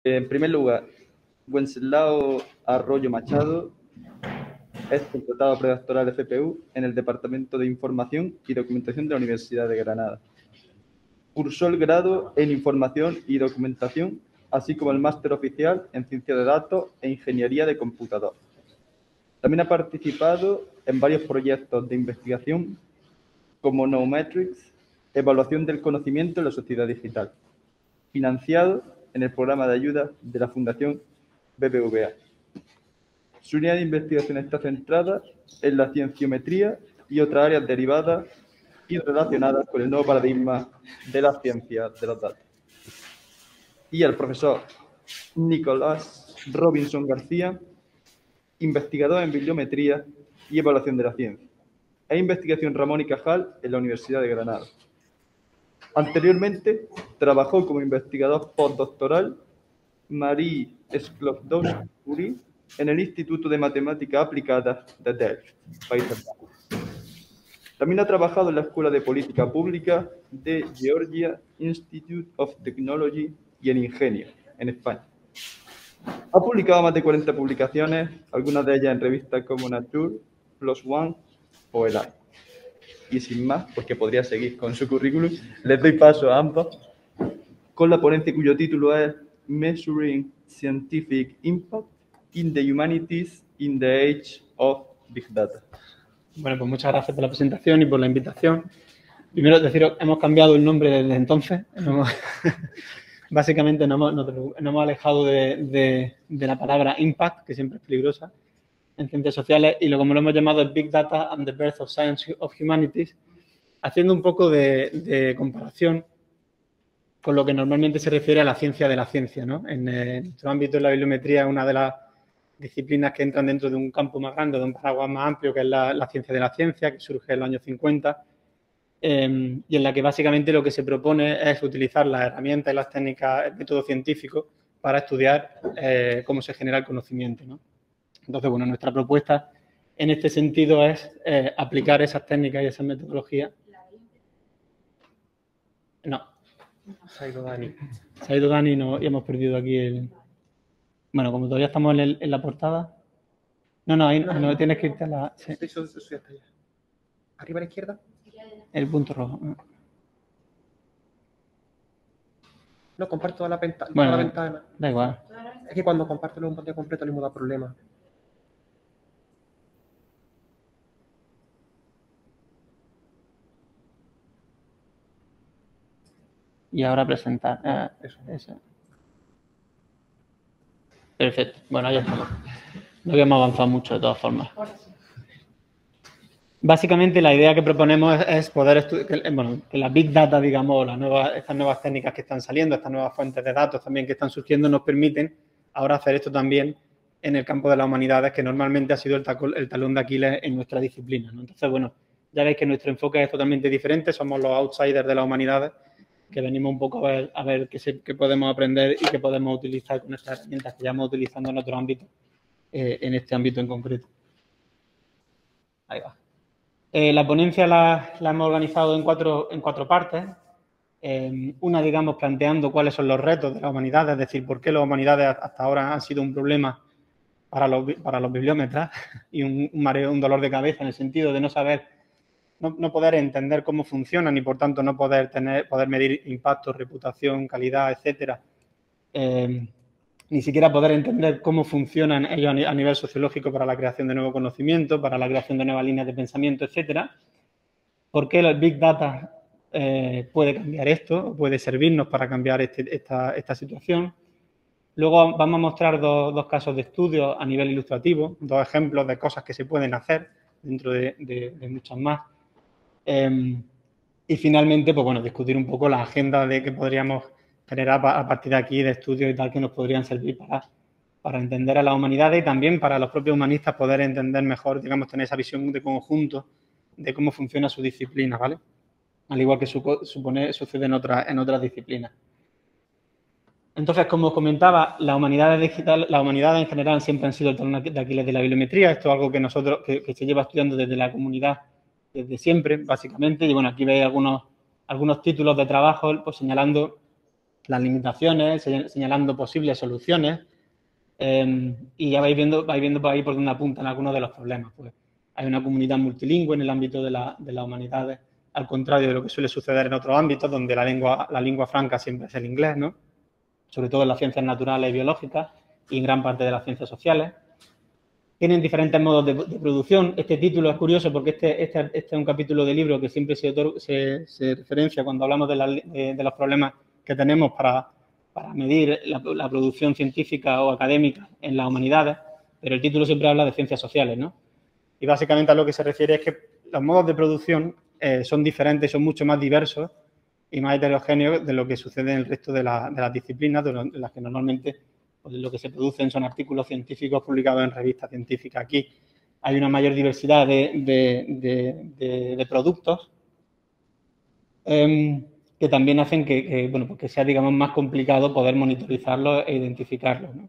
En primer lugar, Wenceslao Arroyo Machado es contratado predoctoral de FPU en el Departamento de Información y Documentación de la Universidad de Granada. Cursó el grado en Información y Documentación, así como el máster oficial en Ciencia de Datos e Ingeniería de Computador. También ha participado en varios proyectos de investigación como Nometrics, Evaluación del Conocimiento en la Sociedad Digital, financiado en el programa de ayuda de la Fundación BBVA. Su línea de investigación está centrada en la cienciometría y otras áreas derivadas y relacionadas con el nuevo paradigma de la ciencia de los datos. Y el profesor Nicolás Robinson García, investigador en bibliometría y evaluación de la ciencia, e investigación Ramón y Cajal en la Universidad de Granada. Anteriormente, trabajó como investigador postdoctoral Marie Sklodowska-Curie en el Instituto de Matemáticas Aplicadas de Delft, Países Bajos. También ha trabajado en la Escuela de Política Pública de Georgia Institute of Technology y en Ingenio, en España. Ha publicado más de 40 publicaciones, algunas de ellas en revistas como Nature, PLOS ONE o El Arte. Y sin más, porque podría seguir con su currículum, les doy paso a ambos con la ponencia cuyo título es Measuring Scientific Impact in the Humanities in the Age of Big Data. Bueno, pues muchas gracias por la presentación y por la invitación. Primero deciros, hemos cambiado el nombre desde entonces. Básicamente nos hemos alejado de la palabra impact, que siempre es peligrosa en ciencias sociales, y como lo hemos llamado es Big Data and the Birth of Science of Humanities, haciendo un poco de comparación con lo que normalmente se refiere a la ciencia de la ciencia, ¿no? En nuestro ámbito, la bibliometría es una de las disciplinas que entran dentro de un campo más grande, de un paraguas más amplio, que es la ciencia de la ciencia, que surge en los años 50, y en la que básicamente lo que se propone es utilizar las herramientas y las técnicas, el método científico, para estudiar cómo se genera el conocimiento, ¿no? Entonces, bueno, nuestra propuesta en este sentido es aplicar esas técnicas y esas metodologías. No. Se ha ido Dani. Se ha ido Dani y hemos perdido aquí el... Bueno, como todavía estamos en la portada... No, ahí no tienes que irte a la... Sí. Eso ya está ya. ¿Arriba a la izquierda? El punto rojo. No, comparto toda la ventana. Bueno, toda la ventana. Da igual. Es que cuando comparto un pantalla completo le da problemas. Y ahora presentar. Eso. Perfecto. Bueno, ya estamos. No habíamos avanzado mucho de todas formas. Básicamente la idea que proponemos es poder estudiar, que la Big Data, digamos, estas nuevas técnicas que están saliendo, estas nuevas fuentes de datos también que están surgiendo, nos permiten ahora hacer esto también en el campo de las humanidades, que normalmente ha sido el talón de Aquiles en nuestra disciplina, ¿no? Entonces, bueno, ya veis que nuestro enfoque es totalmente diferente, somos los outsiders de las humanidades, que venimos un poco a ver qué podemos aprender y qué podemos utilizar con estas herramientas que ya hemos utilizando en otro ámbito, en este ámbito en concreto. Ahí va. La ponencia la hemos organizado en cuatro partes. Una, digamos, planteando cuáles son los retos de la humanidad, es decir, por qué las humanidades hasta ahora han sido un problema para los bibliómetras y un mareo, un dolor de cabeza en el sentido de no saber, no poder entender cómo funcionan y, por tanto, no poder medir impacto, reputación, calidad, etcétera. Ni siquiera poder entender cómo funcionan ellos a nivel sociológico para la creación de nuevo conocimiento, para la creación de nuevas líneas de pensamiento, etcétera. ¿Por qué el Big Data puede cambiar esto, puede servirnos para cambiar esta situación? Luego vamos a mostrar dos casos de estudio a nivel ilustrativo, dos ejemplos de cosas que se pueden hacer dentro de muchas más. Y finalmente, pues bueno, discutir un poco la agenda de que podríamos generar a partir de aquí de estudios y tal que nos podrían servir para entender a la humanidad y también para los propios humanistas poder entender mejor, digamos, tener esa visión de conjunto de cómo funciona su disciplina, ¿vale? Al igual que sucede en otras disciplinas. Entonces, como os comentaba, las humanidades en general siempre han sido el talón de Aquiles de la bibliometría. Esto es algo que que se lleva estudiando desde la comunidad desde siempre, básicamente. Y bueno, aquí veis algunos títulos de trabajo pues, señalando las limitaciones, señalando posibles soluciones, y ya vais viendo por ahí por dónde apuntan algunos de los problemas. Pues hay una comunidad multilingüe en el ámbito de las humanidades, al contrario de lo que suele suceder en otros ámbitos, donde la lengua franca siempre es el inglés, ¿no? Sobre todo en las ciencias naturales y biológicas y en gran parte de las ciencias sociales. Tienen diferentes modos de producción. Este título es curioso porque este es un capítulo de libro que siempre se referencia cuando hablamos de los problemas que tenemos para medir la producción científica o académica en las humanidades, pero el título siempre habla de ciencias sociales, ¿no? Y básicamente a lo que se refiere es que los modos de producción son diferentes, son mucho más diversos y más heterogéneos de lo que sucede en el resto de las disciplinas, de las que normalmente pues, lo que se producen son artículos científicos publicados en revistas científicas. Aquí hay una mayor diversidad de productos que también hacen que sea, digamos, más complicado poder monitorizarlos e identificarlos, ¿no?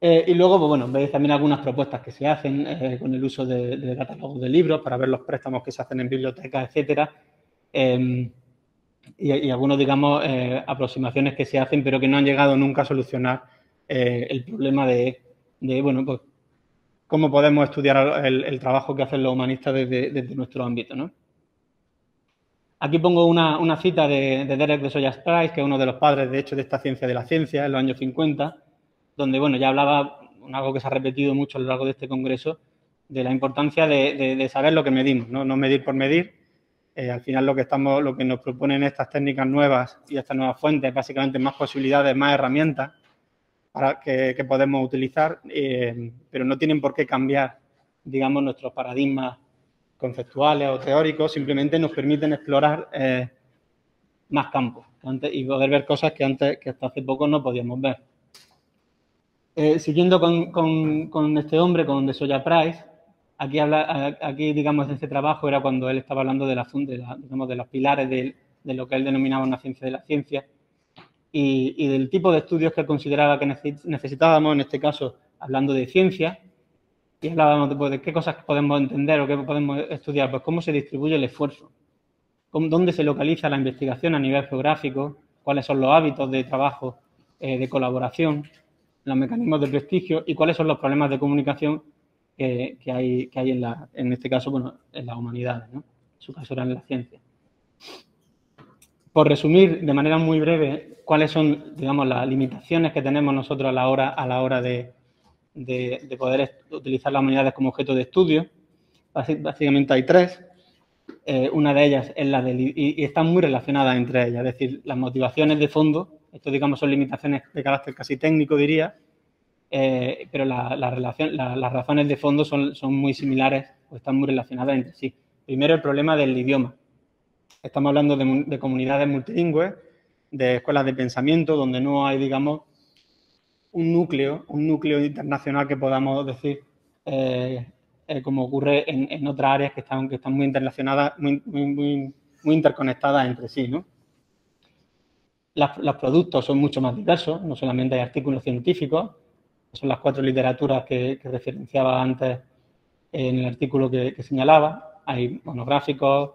Y luego, pues bueno, veis también algunas propuestas que se hacen con el uso de catálogos de libros para ver los préstamos que se hacen en bibliotecas, etcétera. Y algunos, digamos, aproximaciones que se hacen, pero que no han llegado nunca a solucionar el problema de bueno, pues, cómo podemos estudiar el trabajo que hacen los humanistas desde nuestro ámbito, ¿no? Aquí pongo una cita de Derek de Sojers-Price, que es uno de los padres, de hecho, de esta ciencia de la ciencia, en los años 50, donde, bueno, ya hablaba, algo que se ha repetido mucho a lo largo de este congreso, de la importancia de saber lo que medimos, ¿no? No medir por medir. Al final lo que nos proponen estas técnicas nuevas y estas nuevas fuentes es básicamente más posibilidades, más herramientas para que podemos utilizar, pero no tienen por qué cambiar, digamos, nuestros paradigmas conceptuales o teóricos, simplemente nos permiten explorar más campos y poder ver cosas que hasta hace poco no podíamos ver. Siguiendo con este hombre, con de Sojers-Price, aquí, digamos, en este trabajo era cuando él estaba hablando de los pilares de lo que él denominaba una ciencia de la ciencia y del tipo de estudios que él consideraba que necesitábamos, en este caso, hablando de ciencia, y hablábamos de qué cosas podemos entender o qué podemos estudiar, pues cómo se distribuye el esfuerzo, dónde se localiza la investigación a nivel geográfico, cuáles son los hábitos de trabajo, de colaboración, los mecanismos de prestigio y cuáles son los problemas de comunicación que hay en este caso, bueno, en las humanidades, ¿no? En su caso era en la ciencia. Por resumir de manera muy breve cuáles son, digamos, las limitaciones que tenemos nosotros a la hora de poder utilizar las humanidades como objeto de estudio. Básicamente hay tres. Una de ellas es y están muy relacionadas entre ellas, es decir, las motivaciones de fondo. Esto, digamos, son limitaciones de carácter casi técnico, diría, pero las razones de fondo son muy similares o están muy relacionadas entre sí. Primero, el problema del idioma. Estamos hablando de comunidades multilingües, de escuelas de pensamiento, donde no hay, digamos, un núcleo internacional que podamos decir, como ocurre en otras áreas que están muy interrelacionadas, muy interconectadas entre sí, ¿no? Los productos son mucho más diversos, no solamente hay artículos científicos, son las 4 literaturas que referenciaba antes en el artículo que señalaba, hay monográficos,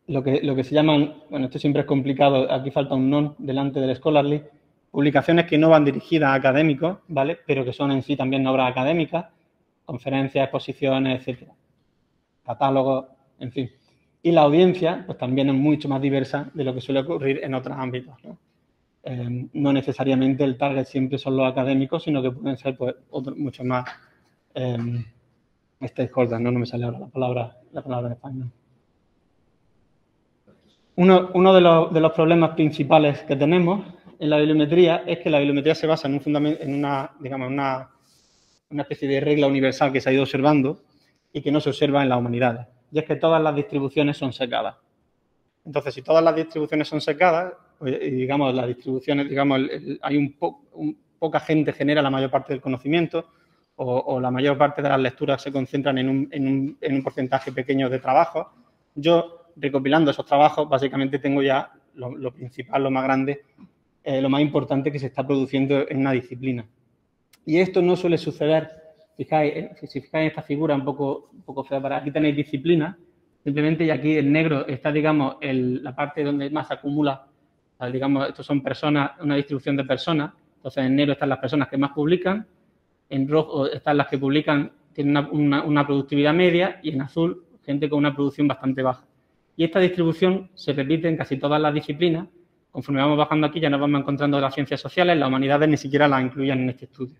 lo que se llaman, bueno, esto siempre es complicado, aquí falta un non delante del scholarly, publicaciones que no van dirigidas a académicos, ¿vale? Pero que son en sí también obras académicas, conferencias, exposiciones, etcétera, catálogos, en fin. Y la audiencia, pues también es mucho más diversa de lo que suele ocurrir en otros ámbitos, ¿no? No necesariamente el target siempre son los académicos, sino que pueden ser, pues, muchos más stakeholders, ¿no? No me sale ahora la palabra en español. Uno de los problemas principales que tenemos en la bibliometría es que la bibliometría se basa en una especie de regla universal que se ha ido observando y que no se observa en las humanidades. Y es que todas las distribuciones son secadas. Entonces, si todas las distribuciones son secadas, pues, digamos, las distribuciones, digamos, hay poca gente genera la mayor parte del conocimiento o la mayor parte de las lecturas se concentran en un porcentaje pequeño de trabajo. Yo, recopilando esos trabajos, básicamente tengo ya lo principal, lo más grande, lo más importante que se está produciendo en una disciplina. Y esto no suele suceder, si fijáis en esta figura un poco fea, aquí tenéis disciplinas, Simplemente, y aquí en negro está, digamos, la parte donde más se acumula, digamos, estos son personas, una distribución de personas. Entonces, en negro están las personas que más publican, en rojo están las que publican, tienen una productividad media, y en azul, gente con una producción bastante baja. Y esta distribución se repite en casi todas las disciplinas. Conforme vamos bajando aquí, ya nos vamos encontrando las ciencias sociales, las humanidades ni siquiera las incluían en este estudio,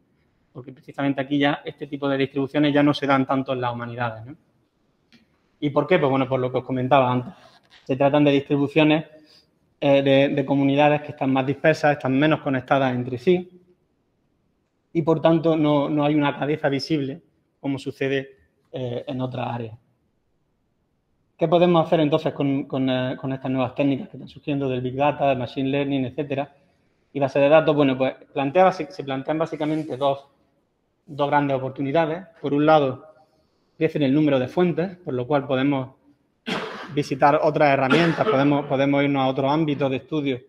porque precisamente aquí ya este tipo de distribuciones ya no se dan tanto en las humanidades, ¿no? ¿Y por qué? Pues bueno, por lo que os comentaba antes. Se tratan de distribuciones de comunidades que están más dispersas, están menos conectadas entre sí, y por tanto no hay una cabeza visible como sucede en otras áreas. ¿Qué podemos hacer entonces con estas nuevas técnicas que están surgiendo del Big Data, del Machine Learning, etcétera? Y base de datos, bueno, pues se plantean básicamente dos grandes oportunidades. Por un lado, crecen el número de fuentes, por lo cual podemos visitar otras herramientas, podemos irnos a otros ámbitos de estudio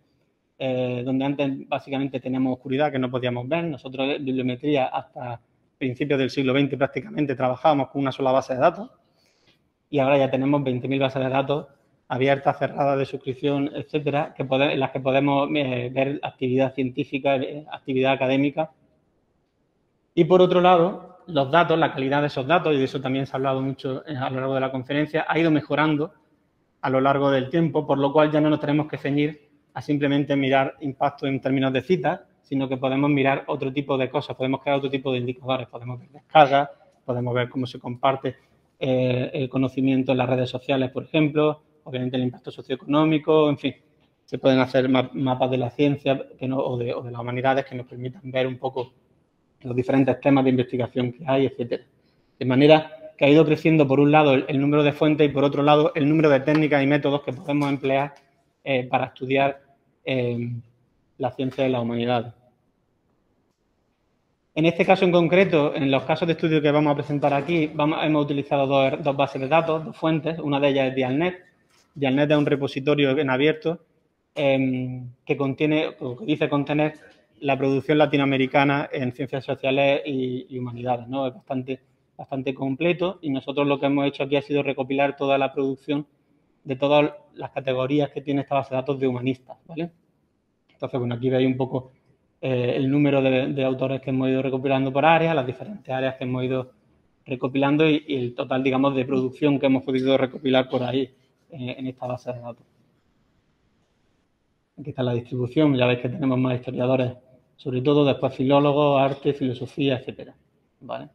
donde antes básicamente teníamos oscuridad que no podíamos ver. Nosotros en bibliometría hasta principios del siglo XX prácticamente trabajábamos con una sola base de datos y ahora ya tenemos 20.000 bases de datos abiertas, cerradas, de suscripción, etcétera, en las que podemos ver actividad científica, actividad académica. Y por otro lado, los datos, la calidad de esos datos, y de eso también se ha hablado mucho a lo largo de la conferencia, ha ido mejorando a lo largo del tiempo, por lo cual ya no nos tenemos que ceñir a simplemente mirar impacto en términos de citas, sino que podemos mirar otro tipo de cosas, podemos crear otro tipo de indicadores, podemos ver descargas, podemos ver cómo se comparte el conocimiento en las redes sociales, por ejemplo, obviamente el impacto socioeconómico, en fin, se pueden hacer mapas de la ciencia o de las humanidades que nos permitan ver un poco los diferentes temas de investigación que hay, etcétera. De manera que ha ido creciendo, por un lado, el número de fuentes y, por otro lado, el número de técnicas y métodos que podemos emplear para estudiar la ciencia de la humanidad. En este caso en concreto, en los casos de estudio que vamos a presentar aquí, hemos utilizado dos bases de datos, dos fuentes. Una de ellas es Dialnet. Dialnet es un repositorio en abierto que contiene, o que dice contener, la producción latinoamericana en ciencias sociales y humanidades, ¿no? Es bastante completo, y nosotros lo que hemos hecho aquí ha sido recopilar toda la producción de todas las categorías que tiene esta base de datos de humanistas, ¿vale? Entonces, bueno, aquí veis un poco el número de autores que hemos ido recopilando por áreas, las diferentes áreas que hemos ido recopilando y el total, digamos, de producción que hemos podido recopilar por ahí en esta base de datos. Aquí está la distribución, ya veis que tenemos más historiadores, sobre todo, después filólogos, arte, filosofía, etcétera, ¿vale?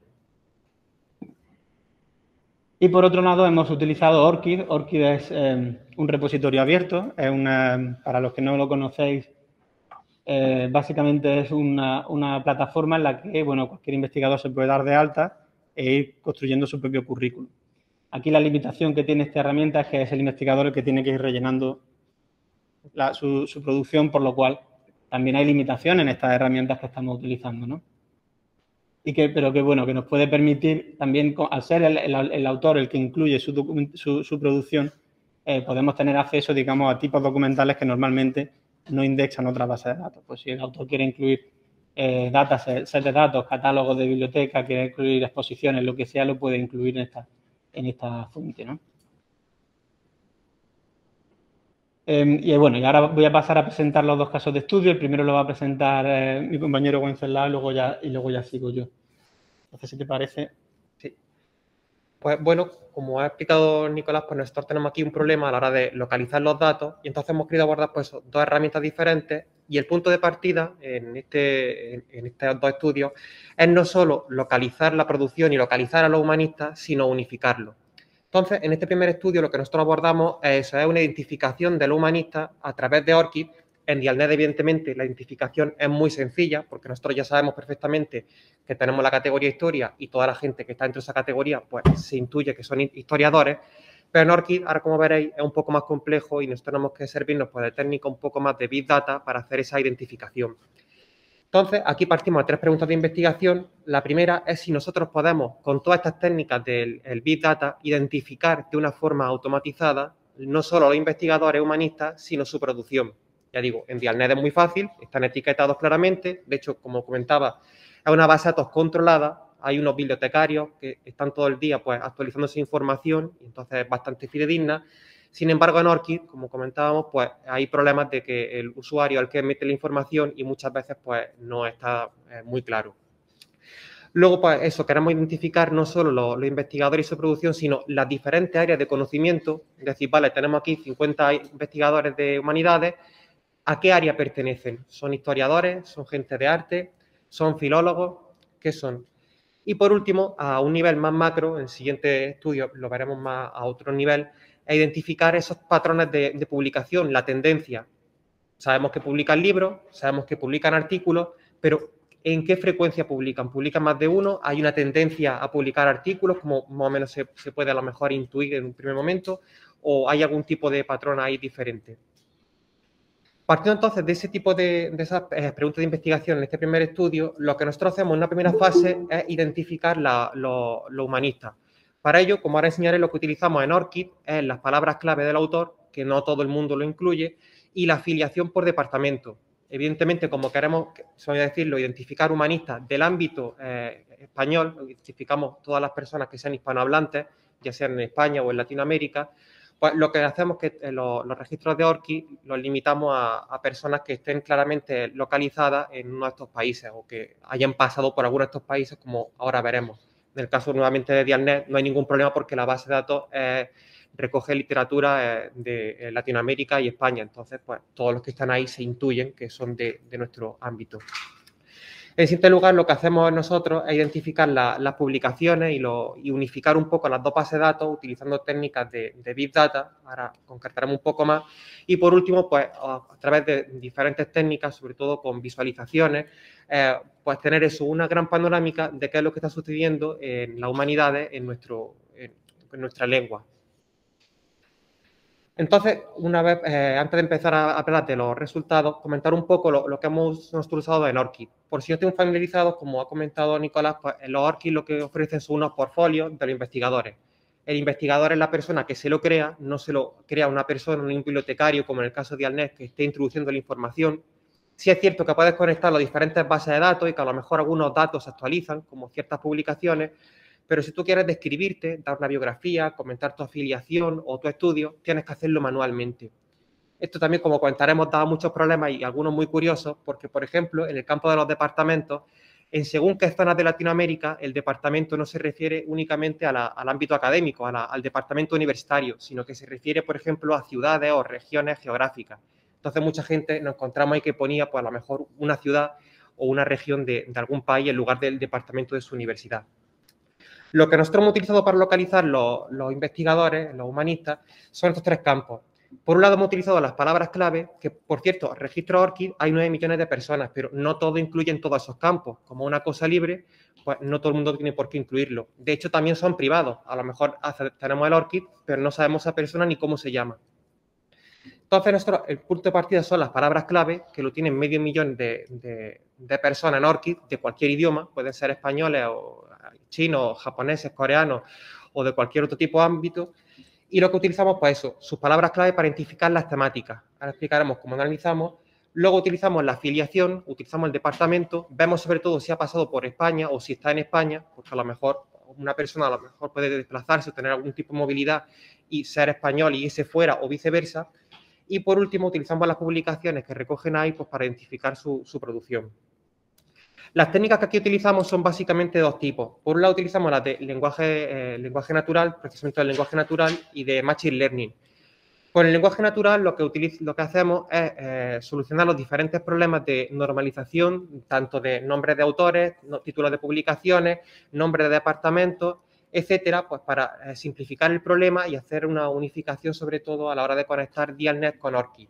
Y por otro lado hemos utilizado ORCID. ORCID es un repositorio abierto, para los que no lo conocéis, básicamente es una plataforma en la que, bueno, cualquier investigador se puede dar de alta e ir construyendo su propio currículum. Aquí la limitación que tiene esta herramienta es que es el investigador el que tiene que ir rellenando su producción, por lo cual también hay limitaciones en estas herramientas que estamos utilizando, ¿no? Pero que bueno, que nos puede permitir también, al ser el autor el que incluye su producción, podemos tener acceso, digamos, a tipos documentales que normalmente no indexan otras bases de datos. Pues si el autor quiere incluir sets de datos, catálogos de biblioteca, quiere incluir exposiciones, lo que sea, lo puede incluir en esta fuente, ¿no? Y bueno, y ahora voy a pasar a presentar los dos casos de estudio. El primero lo va a presentar mi compañero Wenceslao y luego ya sigo yo. Entonces, si te parece. Sí. Pues bueno, como ha explicado Nicolás, pues nosotros tenemos aquí un problema a la hora de localizar los datos, y entonces hemos querido abordar pues dos herramientas diferentes, y el punto de partida en estos dos estudios es no solo localizar la producción y localizar a los humanistas, sino unificarlo. Entonces, en este primer estudio lo que nosotros abordamos es una identificación de los humanistas a través de ORCID. En Dialnet, evidentemente, la identificación es muy sencilla, porque nosotros ya sabemos perfectamente que tenemos la categoría historia y toda la gente que está dentro de esa categoría, pues se intuye que son historiadores. Pero en ORCID, ahora como veréis, es un poco más complejo y nos tenemos que servirnos pues, de técnica un poco más de Big Data para hacer esa identificación. Entonces, aquí partimos de tres preguntas de investigación. La primera es si nosotros podemos, con todas estas técnicas del Big Data, identificar de una forma automatizada no solo a los investigadores humanistas, sino su producción. Ya digo, en Dialnet es muy fácil, están etiquetados claramente. De hecho, como comentaba, es una base de datos controlada, hay unos bibliotecarios que están todo el día pues, actualizando esa información, y entonces es bastante fidedigna. Sin embargo, en ORCID, como comentábamos, pues hay problemas de que el usuario al que mete la información y muchas veces pues no está muy claro. Luego, pues eso, queremos identificar no solo los investigadores y su producción, sino las diferentes áreas de conocimiento. Es decir, vale, tenemos aquí 50 investigadores de humanidades, ¿a qué área pertenecen? ¿Son historiadores? ¿Son gente de arte? ¿Son filólogos? ¿Qué son? Y por último, a un nivel más macro, en el siguiente estudio lo veremos más a otro nivel, es identificar esos patrones de publicación, la tendencia. Sabemos que publican libros, sabemos que publican artículos, pero ¿en qué frecuencia publican? ¿Publican más de uno? ¿Hay una tendencia a publicar artículos, como más o menos se puede a lo mejor intuir en un primer momento? ¿O hay algún tipo de patrón ahí diferente? Partiendo entonces de ese tipo de esas preguntas de investigación en este primer estudio, lo que nosotros hacemos en una primera fase es identificar lo humanista. Para ello, como ahora enseñaré, lo que utilizamos en ORCID es las palabras clave del autor, que no todo el mundo lo incluye, y la afiliación por departamento. Evidentemente, como queremos, voy a decirlo, identificar humanistas del ámbito español, identificamos todas las personas que sean hispanohablantes, ya sean en España o en Latinoamérica, pues lo que hacemos es que los registros de ORCID los limitamos a personas que estén claramente localizadas en uno de estos países o que hayan pasado por alguno de estos países, como ahora veremos. En el caso nuevamente de Dialnet no hay ningún problema porque la base de datos recoge literatura de Latinoamérica y España. Entonces, pues todos los que están ahí se intuyen que son de nuestro ámbito. En siguiente lugar, lo que hacemos nosotros es identificar las publicaciones y unificar un poco las dos bases de datos utilizando técnicas de Big Data. Ahora concretaremos un poco más. Y por último, pues a través de diferentes técnicas, sobre todo con visualizaciones, pues tener eso, una gran panorámica de qué es lo que está sucediendo en las humanidades en nuestra lengua. Entonces, una vez, antes de empezar a hablar de los resultados, comentar un poco lo que hemos nosotros usado en ORCID. Por si no estén familiarizados, como ha comentado Nicolás, pues en los ORCID lo que ofrecen son unos portfolios de los investigadores. El investigador es la persona que se lo crea, no se lo crea una persona, un bibliotecario, como en el caso de Dialnet, que esté introduciendo la información. Sí es cierto que puedes conectar las diferentes bases de datos y que a lo mejor algunos datos se actualizan, como ciertas publicaciones, pero si tú quieres describirte, dar una biografía, comentar tu afiliación o tu estudio, tienes que hacerlo manualmente. Esto también, como comentaremos, da muchos problemas y algunos muy curiosos, porque, por ejemplo, en el campo de los departamentos, en según qué zonas de Latinoamérica, el departamento no se refiere únicamente al ámbito académico, al departamento universitario, sino que se refiere, por ejemplo, a ciudades o regiones geográficas. Entonces, mucha gente nos encontramos ahí que ponía, pues, a lo mejor una ciudad o una región de algún país en lugar del departamento de su universidad. Lo que nosotros hemos utilizado para localizar los investigadores, los humanistas, son estos tres campos. Por un lado, hemos utilizado las palabras clave, que, por cierto, registro ORCID hay 9 millones de personas, pero no todo incluye en todos esos campos. Como una cosa libre, pues no todo el mundo tiene por qué incluirlo. De hecho, también son privados. A lo mejor tenemos el ORCID, pero no sabemos esa persona ni cómo se llama. Entonces, el punto de partida son las palabras clave, que lo tienen medio millón de personas en ORCID, de cualquier idioma, pueden ser españoles o chinos, japoneses, coreanos o de cualquier otro tipo de ámbito. Y lo que utilizamos, pues eso, sus palabras clave para identificar las temáticas. Ahora explicaremos cómo analizamos. Luego utilizamos la afiliación, utilizamos el departamento, vemos sobre todo si ha pasado por España o si está en España, porque a lo mejor una persona a lo mejor puede desplazarse o tener algún tipo de movilidad y ser español y irse fuera o viceversa. Y por último, utilizamos las publicaciones que recogen ahí pues, para identificar su producción. Las técnicas que aquí utilizamos son básicamente dos tipos. Por un lado, utilizamos las de lenguaje natural, procesamiento del lenguaje natural y de machine learning. Con el lenguaje natural lo que hacemos es solucionar los diferentes problemas de normalización, tanto de nombres de autores, títulos de publicaciones, nombres de departamentos, etcétera, pues para simplificar el problema y hacer una unificación, sobre todo a la hora de conectar Dialnet con ORCID.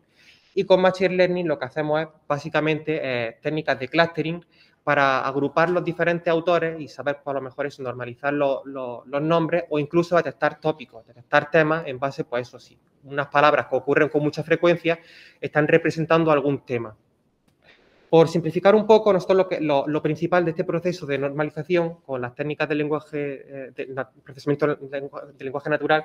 Y con Machine Learning lo que hacemos es básicamente técnicas de clustering para agrupar los diferentes autores y saber, pues, a lo mejor eso, normalizar los nombres o incluso detectar tópicos, detectar temas en base, pues eso sí, unas palabras que ocurren con mucha frecuencia están representando algún tema. Por simplificar un poco, nosotros lo principal de este proceso de normalización con las técnicas del lenguaje, procesamiento del lenguaje natural,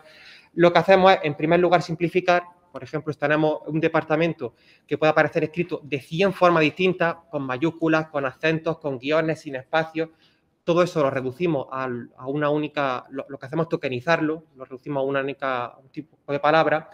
lo que hacemos es, en primer lugar, simplificar. Por ejemplo, tenemos un departamento que puede aparecer escrito de 100 formas distintas, con mayúsculas, con acentos, con guiones, sin espacios. todo eso lo reducimos a una única, lo que hacemos es tokenizarlo, lo reducimos a un tipo de palabra.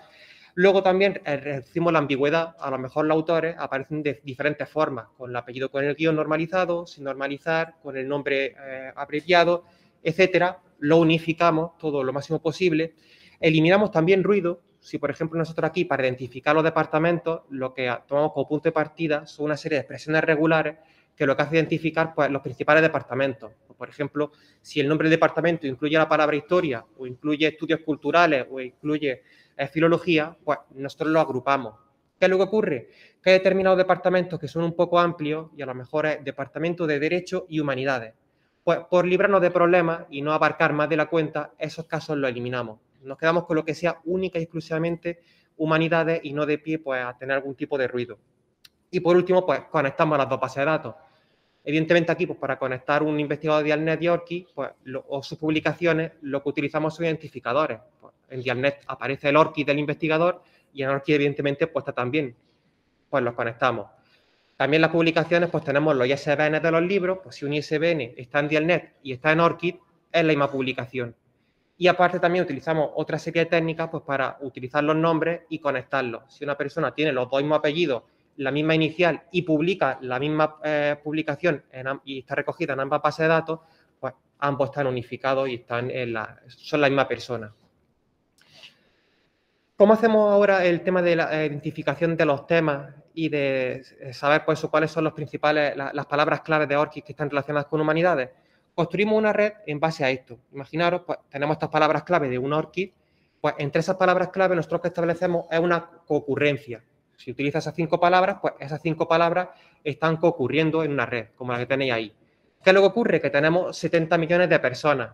Luego también reducimos la ambigüedad. A lo mejor los autores aparecen de diferentes formas, con el apellido con el guión normalizado, sin normalizar, con el nombre abreviado, etcétera. Lo unificamos todo lo máximo posible. Eliminamos también ruido. Si, por ejemplo, nosotros aquí, para identificar los departamentos, lo que tomamos como punto de partida son una serie de expresiones regulares que lo que hace identificar pues, los principales departamentos. Por ejemplo, si el nombre del departamento incluye la palabra historia, o incluye estudios culturales, o incluye filología, pues nosotros lo agrupamos. ¿Qué es lo que ocurre? Que hay determinados departamentos que son un poco amplios y a lo mejor es departamento de Derecho y Humanidades. Pues por librarnos de problemas y no abarcar más de la cuenta, esos casos los eliminamos. Nos quedamos con lo que sea única y exclusivamente Humanidades y no de pie pues, a tener algún tipo de ruido. Y por último, pues conectamos las dos bases de datos. Evidentemente aquí, pues para conectar un investigador de Dialnet y ORCID, pues, o sus publicaciones, lo que utilizamos son identificadores. Pues, en Dialnet aparece el ORCID del investigador y en ORCID, evidentemente, pues está también. Pues los conectamos. También las publicaciones, pues tenemos los ISBN de los libros, pues si un ISBN está en Dialnet y está en ORCID, es la misma publicación. Y aparte también utilizamos otra serie de técnicas pues para utilizar los nombres y conectarlos. Si una persona tiene los dos mismos apellidos, la misma inicial y publica la misma publicación y está recogida en ambas bases de datos, pues ambos están unificados y están son la misma persona. ¿Cómo hacemos ahora el tema de la identificación de los temas y de saber pues, cuáles son las palabras claves de ORCID que están relacionadas con humanidades? Construimos una red en base a esto. Imaginaros, pues tenemos estas palabras clave de un ORCID, pues entre esas palabras clave nosotros que establecemos es una concurrencia. Si utilizas esas 5 palabras, pues esas 5 palabras están concurriendo en una red, como la que tenéis ahí. ¿Qué es lo que ocurre? Que tenemos 70 millones de personas.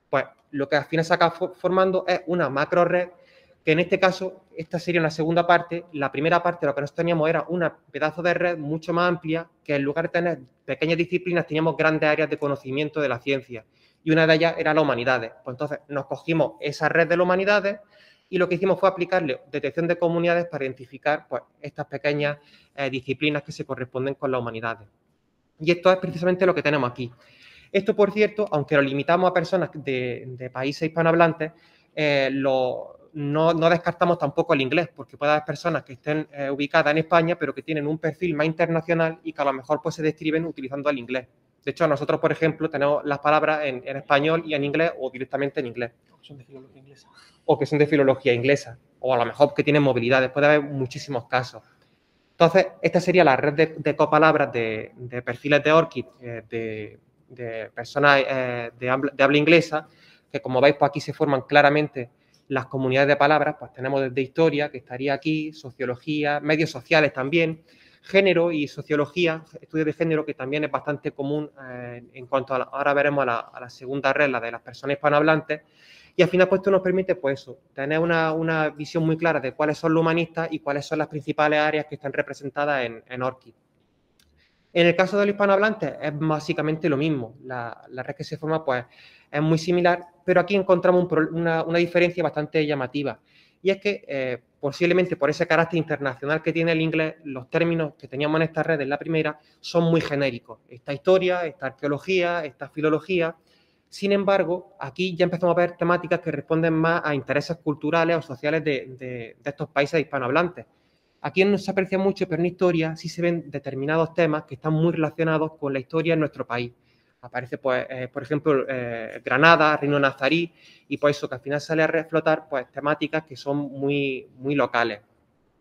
Pues lo que al final se acaba formando es una macro red, que en este caso, esta sería una segunda parte. La primera parte, lo que nosotros teníamos era un pedazo de red mucho más amplia, que en lugar de tener pequeñas disciplinas, teníamos grandes áreas de conocimiento de la ciencia. Y una de ellas era las humanidades. Pues entonces nos cogimos esa red de las humanidades y lo que hicimos fue aplicarle detección de comunidades para identificar pues, estas pequeñas disciplinas que se corresponden con las humanidades. Y esto es precisamente lo que tenemos aquí. Esto, por cierto, aunque lo limitamos a personas de países hispanohablantes, no descartamos tampoco el inglés, porque puede haber personas que estén ubicadas en España, pero que tienen un perfil más internacional y que a lo mejor pues, se describen utilizando el inglés. De hecho, nosotros, por ejemplo, tenemos las palabras en español y en inglés o directamente en inglés. Son de filología inglesa. O que son de filología inglesa. O a lo mejor que tienen movilidades. Puede haber muchísimos casos. Entonces, esta sería la red de copalabras de perfiles de ORCID de personas de habla inglesa, que como veis, pues aquí se forman claramente las comunidades de palabras. Pues tenemos desde historia, que estaría aquí, sociología, medios sociales también, género y sociología, estudios de género, que también es bastante común en cuanto a ahora veremos a la segunda red, la de las personas hispanohablantes. Y al final, pues esto nos permite, pues eso, tener una visión muy clara de cuáles son los humanistas y cuáles son las principales áreas que están representadas en ORCID. En el caso de los hispanohablantes es básicamente lo mismo. La red que se forma, pues, es muy similar, pero aquí encontramos una diferencia bastante llamativa. Y es que, posiblemente por ese carácter internacional que tiene el inglés, los términos que teníamos en esta red, en la primera, son muy genéricos. Esta historia, esta arqueología, esta filología. Sin embargo, aquí ya empezamos a ver temáticas que responden más a intereses culturales o sociales de estos países hispanohablantes. Aquí no se aprecia mucho, pero en historia sí se ven determinados temas que están muy relacionados con la historia en nuestro país. Aparece, pues, por ejemplo, Granada, Reino Nazarí, y por eso que al final sale a reflotar pues, temáticas que son muy, muy locales.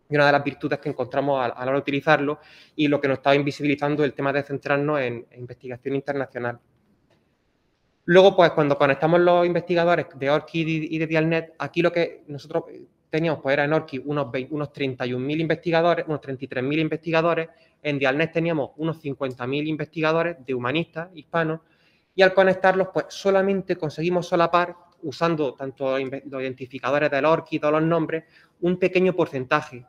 Y una de las virtudes que encontramos a la hora de utilizarlo y lo que nos está invisibilizando el tema de centrarnos en investigación internacional. Luego, pues, cuando conectamos los investigadores de ORCID y de Dialnet, aquí lo que nosotros teníamos, pues, era en ORCID unos 31.000 investigadores, unos 33.000 investigadores. En Dialnet teníamos unos 50.000 investigadores de humanistas hispanos. Y al conectarlos, pues, solamente conseguimos solapar, usando tanto los identificadores del ORCID o los nombres, un pequeño porcentaje.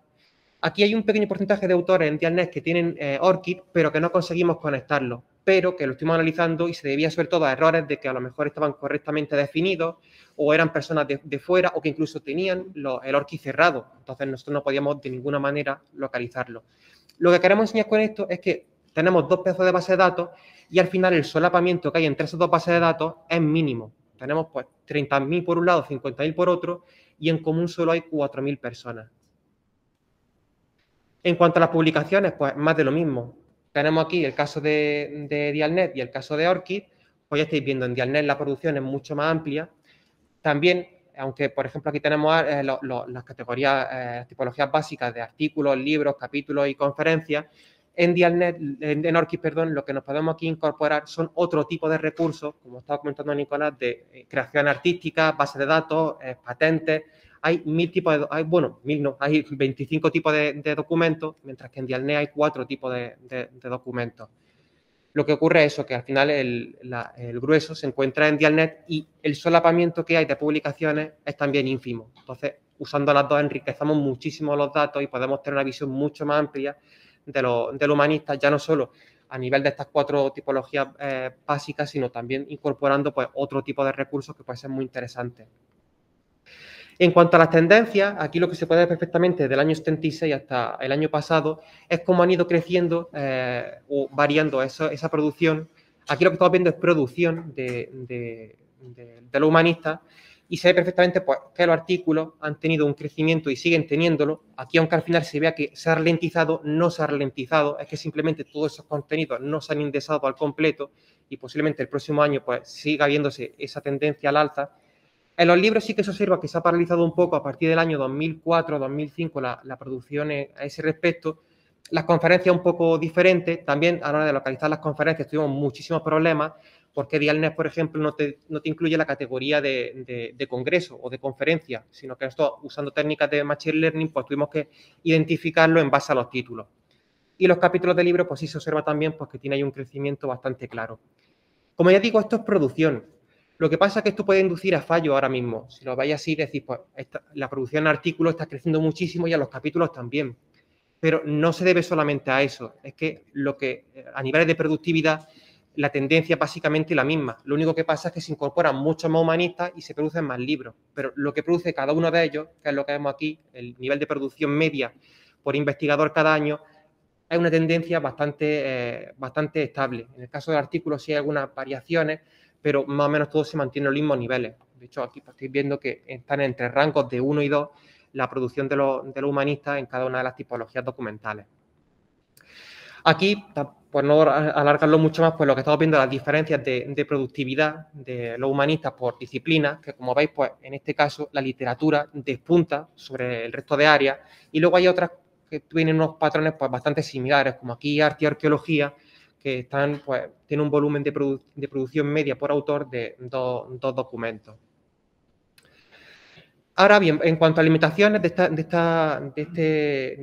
Aquí hay un pequeño porcentaje de autores en Dialnet que tienen ORCID, pero que no conseguimos conectarlos, pero que lo estuvimos analizando y se debía sobre todo a errores de que a lo mejor estaban correctamente definidos o eran personas de fuera o que incluso tenían el ORCID cerrado. Entonces nosotros no podíamos de ninguna manera localizarlo. Lo que queremos enseñar con esto es que tenemos dos pedazos de base de datos y al final el solapamiento que hay entre esas dos bases de datos es mínimo. Tenemos pues 30.000 por un lado, 50.000 por otro y en común solo hay 4.000 personas. En cuanto a las publicaciones, pues más de lo mismo. Tenemos aquí el caso de Dialnet y el caso de ORCID. Pues ya estáis viendo, en Dialnet la producción es mucho más amplia. También, aunque por ejemplo aquí tenemos las categorías, las tipologías básicas de artículos, libros, capítulos y conferencias, en Dialnet, en ORCID, perdón, lo que nos podemos aquí incorporar son otro tipo de recursos, como estaba comentando Nicolás, de creación artística, base de datos, patentes. Hay 1000 tipos de, hay 25 tipos de documentos, mientras que en Dialnet hay 4 tipos de documentos. Lo que ocurre es eso, que al final el grueso se encuentra en Dialnet y el solapamiento que hay de publicaciones es también ínfimo. Entonces, usando las dos enriquecemos muchísimo los datos y podemos tener una visión mucho más amplia de lo humanista, ya no solo a nivel de estas 4 tipologías básicas, sino también incorporando pues, otro tipo de recursos que puede ser muy interesante. En cuanto a las tendencias, aquí lo que se puede ver perfectamente del año 76 hasta el año pasado es cómo han ido creciendo o variando esa producción. Aquí lo que estamos viendo es producción de lo humanista y se ve perfectamente pues, que los artículos han tenido un crecimiento y siguen teniéndolo. Aquí, aunque al final se vea que se ha ralentizado, no se ha ralentizado, es que simplemente todos esos contenidos no se han indexado al completo y posiblemente el próximo año pues, siga viéndose esa tendencia al alza. En los libros sí que se observa que se ha paralizado un poco a partir del año 2004-2005 la producción a ese respecto. Las conferencias un poco diferentes. También a la hora de localizar las conferencias tuvimos muchísimos problemas porque Dialnet, por ejemplo, no te incluye la categoría de congreso o de conferencia, sino que esto, usando técnicas de Machine Learning, pues tuvimos que identificarlo en base a los títulos. Y los capítulos de libros, pues sí se observa también pues, que tiene ahí un crecimiento bastante claro. Como ya digo, esto es producción. Lo que pasa es que esto puede inducir a fallo ahora mismo. Si lo vais así, decís, pues la producción de artículos está creciendo muchísimo y a los capítulos también. Pero no se debe solamente a eso. Es que a niveles de productividad, la tendencia es básicamente la misma. Lo único que pasa es que se incorporan muchos más humanistas y se producen más libros. Pero lo que produce cada uno de ellos, que es lo que vemos aquí, el nivel de producción media por investigador cada año, es una tendencia bastante estable. En el caso del artículo sí hay algunas variaciones, pero más o menos todos se mantienen los mismos niveles. De hecho, aquí estáis viendo que están entre rangos de 1 y 2 la producción de los humanistas en cada una de las tipologías documentales. Aquí, por no alargarlo mucho más, pues lo que estamos viendo es las diferencias de productividad de los humanistas por disciplinas, que como veis, pues en este caso la literatura despunta sobre el resto de áreas y luego hay otras que tienen unos patrones pues, bastante similares, como aquí arte y arqueología, que están, pues, tienen un volumen de producción media por autor de dos documentos. Ahora bien, en cuanto a limitaciones de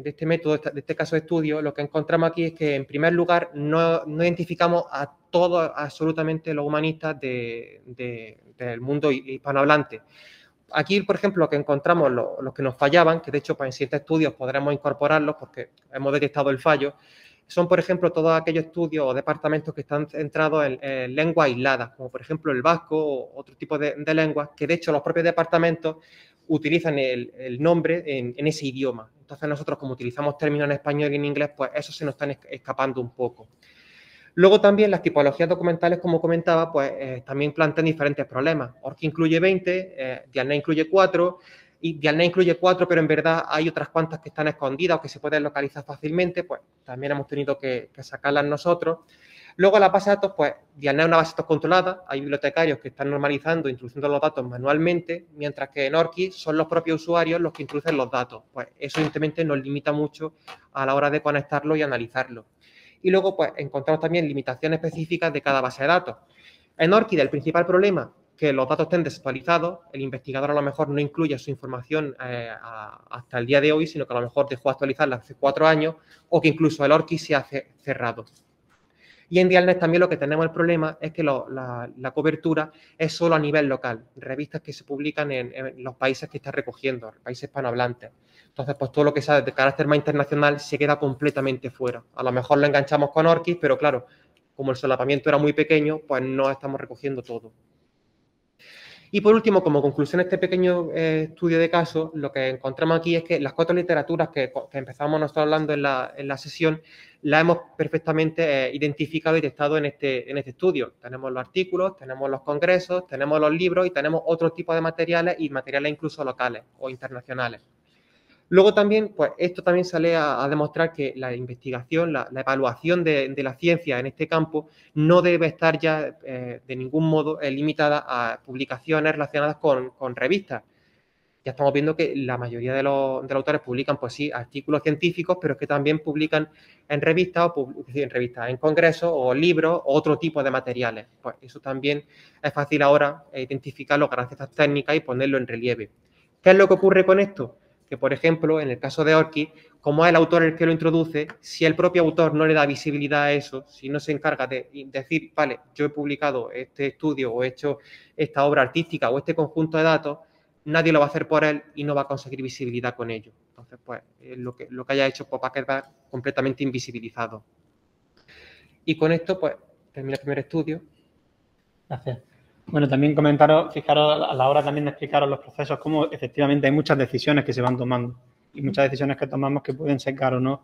este método, de este caso de estudio, lo que encontramos aquí es que, en primer lugar, no identificamos a todos absolutamente los humanistas del mundo hispanohablante. Aquí, por ejemplo, lo que encontramos, los que nos fallaban, que de hecho pues, en 7 estudios podremos incorporarlos porque hemos detectado el fallo, son, por ejemplo, todos aquellos estudios o departamentos que están centrados en lenguas aisladas, como por ejemplo el vasco o otro tipo de lenguas, que de hecho los propios departamentos utilizan el nombre en ese idioma. Entonces nosotros, como utilizamos términos en español y en inglés, pues eso se nos están escapando un poco. Luego también las tipologías documentales, como comentaba, pues también plantean diferentes problemas. ORCID incluye 20, Dialnet incluye 4, y Dialnet incluye 4, pero en verdad hay otras cuantas que están escondidas o que se pueden localizar fácilmente, pues también hemos tenido que sacarlas nosotros. Luego la base de datos, pues Dialnet es una base de datos controlada, hay bibliotecarios que están normalizando, introduciendo los datos manualmente, mientras que en ORCID son los propios usuarios los que introducen los datos. Pues eso evidentemente nos limita mucho a la hora de conectarlo y analizarlo. Y luego, pues, encontramos también limitaciones específicas de cada base de datos. En ORCID, el principal problema, que los datos estén desactualizados, el investigador a lo mejor no incluye su información hasta el día de hoy, sino que a lo mejor dejó actualizarla hace 4 años, o que incluso el ORCID se hace cerrado. Y en Dialnet también lo que tenemos el problema es que la cobertura es solo a nivel local, revistas que se publican en los países que está recogiendo, países hispanohablantes. Entonces, pues todo lo que sea de carácter más internacional se queda completamente fuera. A lo mejor lo enganchamos con ORCID, pero claro, como el solapamiento era muy pequeño, pues no estamos recogiendo todo. Y por último, como conclusión de este pequeño estudio de caso, lo que encontramos aquí es que las 4 literaturas que empezamos nosotros hablando en la sesión, las hemos perfectamente identificado y testado en este estudio. Tenemos los artículos, tenemos los congresos, tenemos los libros y tenemos otro tipo de materiales y materiales incluso locales o internacionales. Luego también, pues esto también sale a demostrar que la investigación, la evaluación de la ciencia en este campo no debe estar ya de ningún modo limitada a publicaciones relacionadas con revistas. Ya estamos viendo que la mayoría de los autores publican, pues sí, artículos científicos, pero es que también publican en revistas, en congresos o libros o otro tipo de materiales. Pues eso también es fácil ahora identificarlo gracias a estas técnicas y ponerlo en relieve. ¿Qué es lo que ocurre con esto? Que, por ejemplo, en el caso de Orchid, como es el autor el que lo introduce, si el propio autor no le da visibilidad a eso, si no se encarga de decir, vale, yo he publicado este estudio o he hecho esta obra artística o este conjunto de datos, nadie lo va a hacer por él y no va a conseguir visibilidad con ello. Entonces, pues, lo que haya hecho pues, va a quedar completamente invisibilizado. Y con esto, pues, termina el primer estudio. Gracias. Bueno, también comentaros, fijaros a la hora también de explicaros los procesos, cómo efectivamente hay muchas decisiones que se van tomando y muchas decisiones que tomamos que pueden secar o no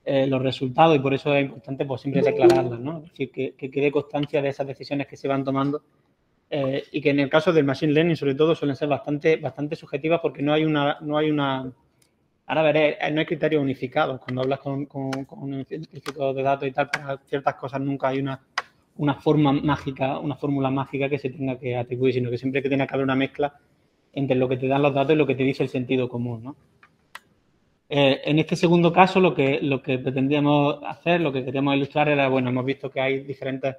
los resultados, y por eso es importante pues siempre declararlas, ¿no? Es decir, que quede constancia de esas decisiones que se van tomando y que en el caso del Machine Learning, sobre todo, suelen ser bastante subjetivas porque no hay una ahora veré, no hay criterios unificados. Cuando hablas con un científico de datos y tal, para ciertas cosas nunca hay una forma mágica, una fórmula mágica que se tenga que atribuir, sino que siempre que tiene que haber una mezcla entre lo que te dan los datos y lo que te dice el sentido común, ¿no? En este segundo caso, lo que pretendíamos hacer, lo que queríamos ilustrar era, bueno, hemos visto que hay diferentes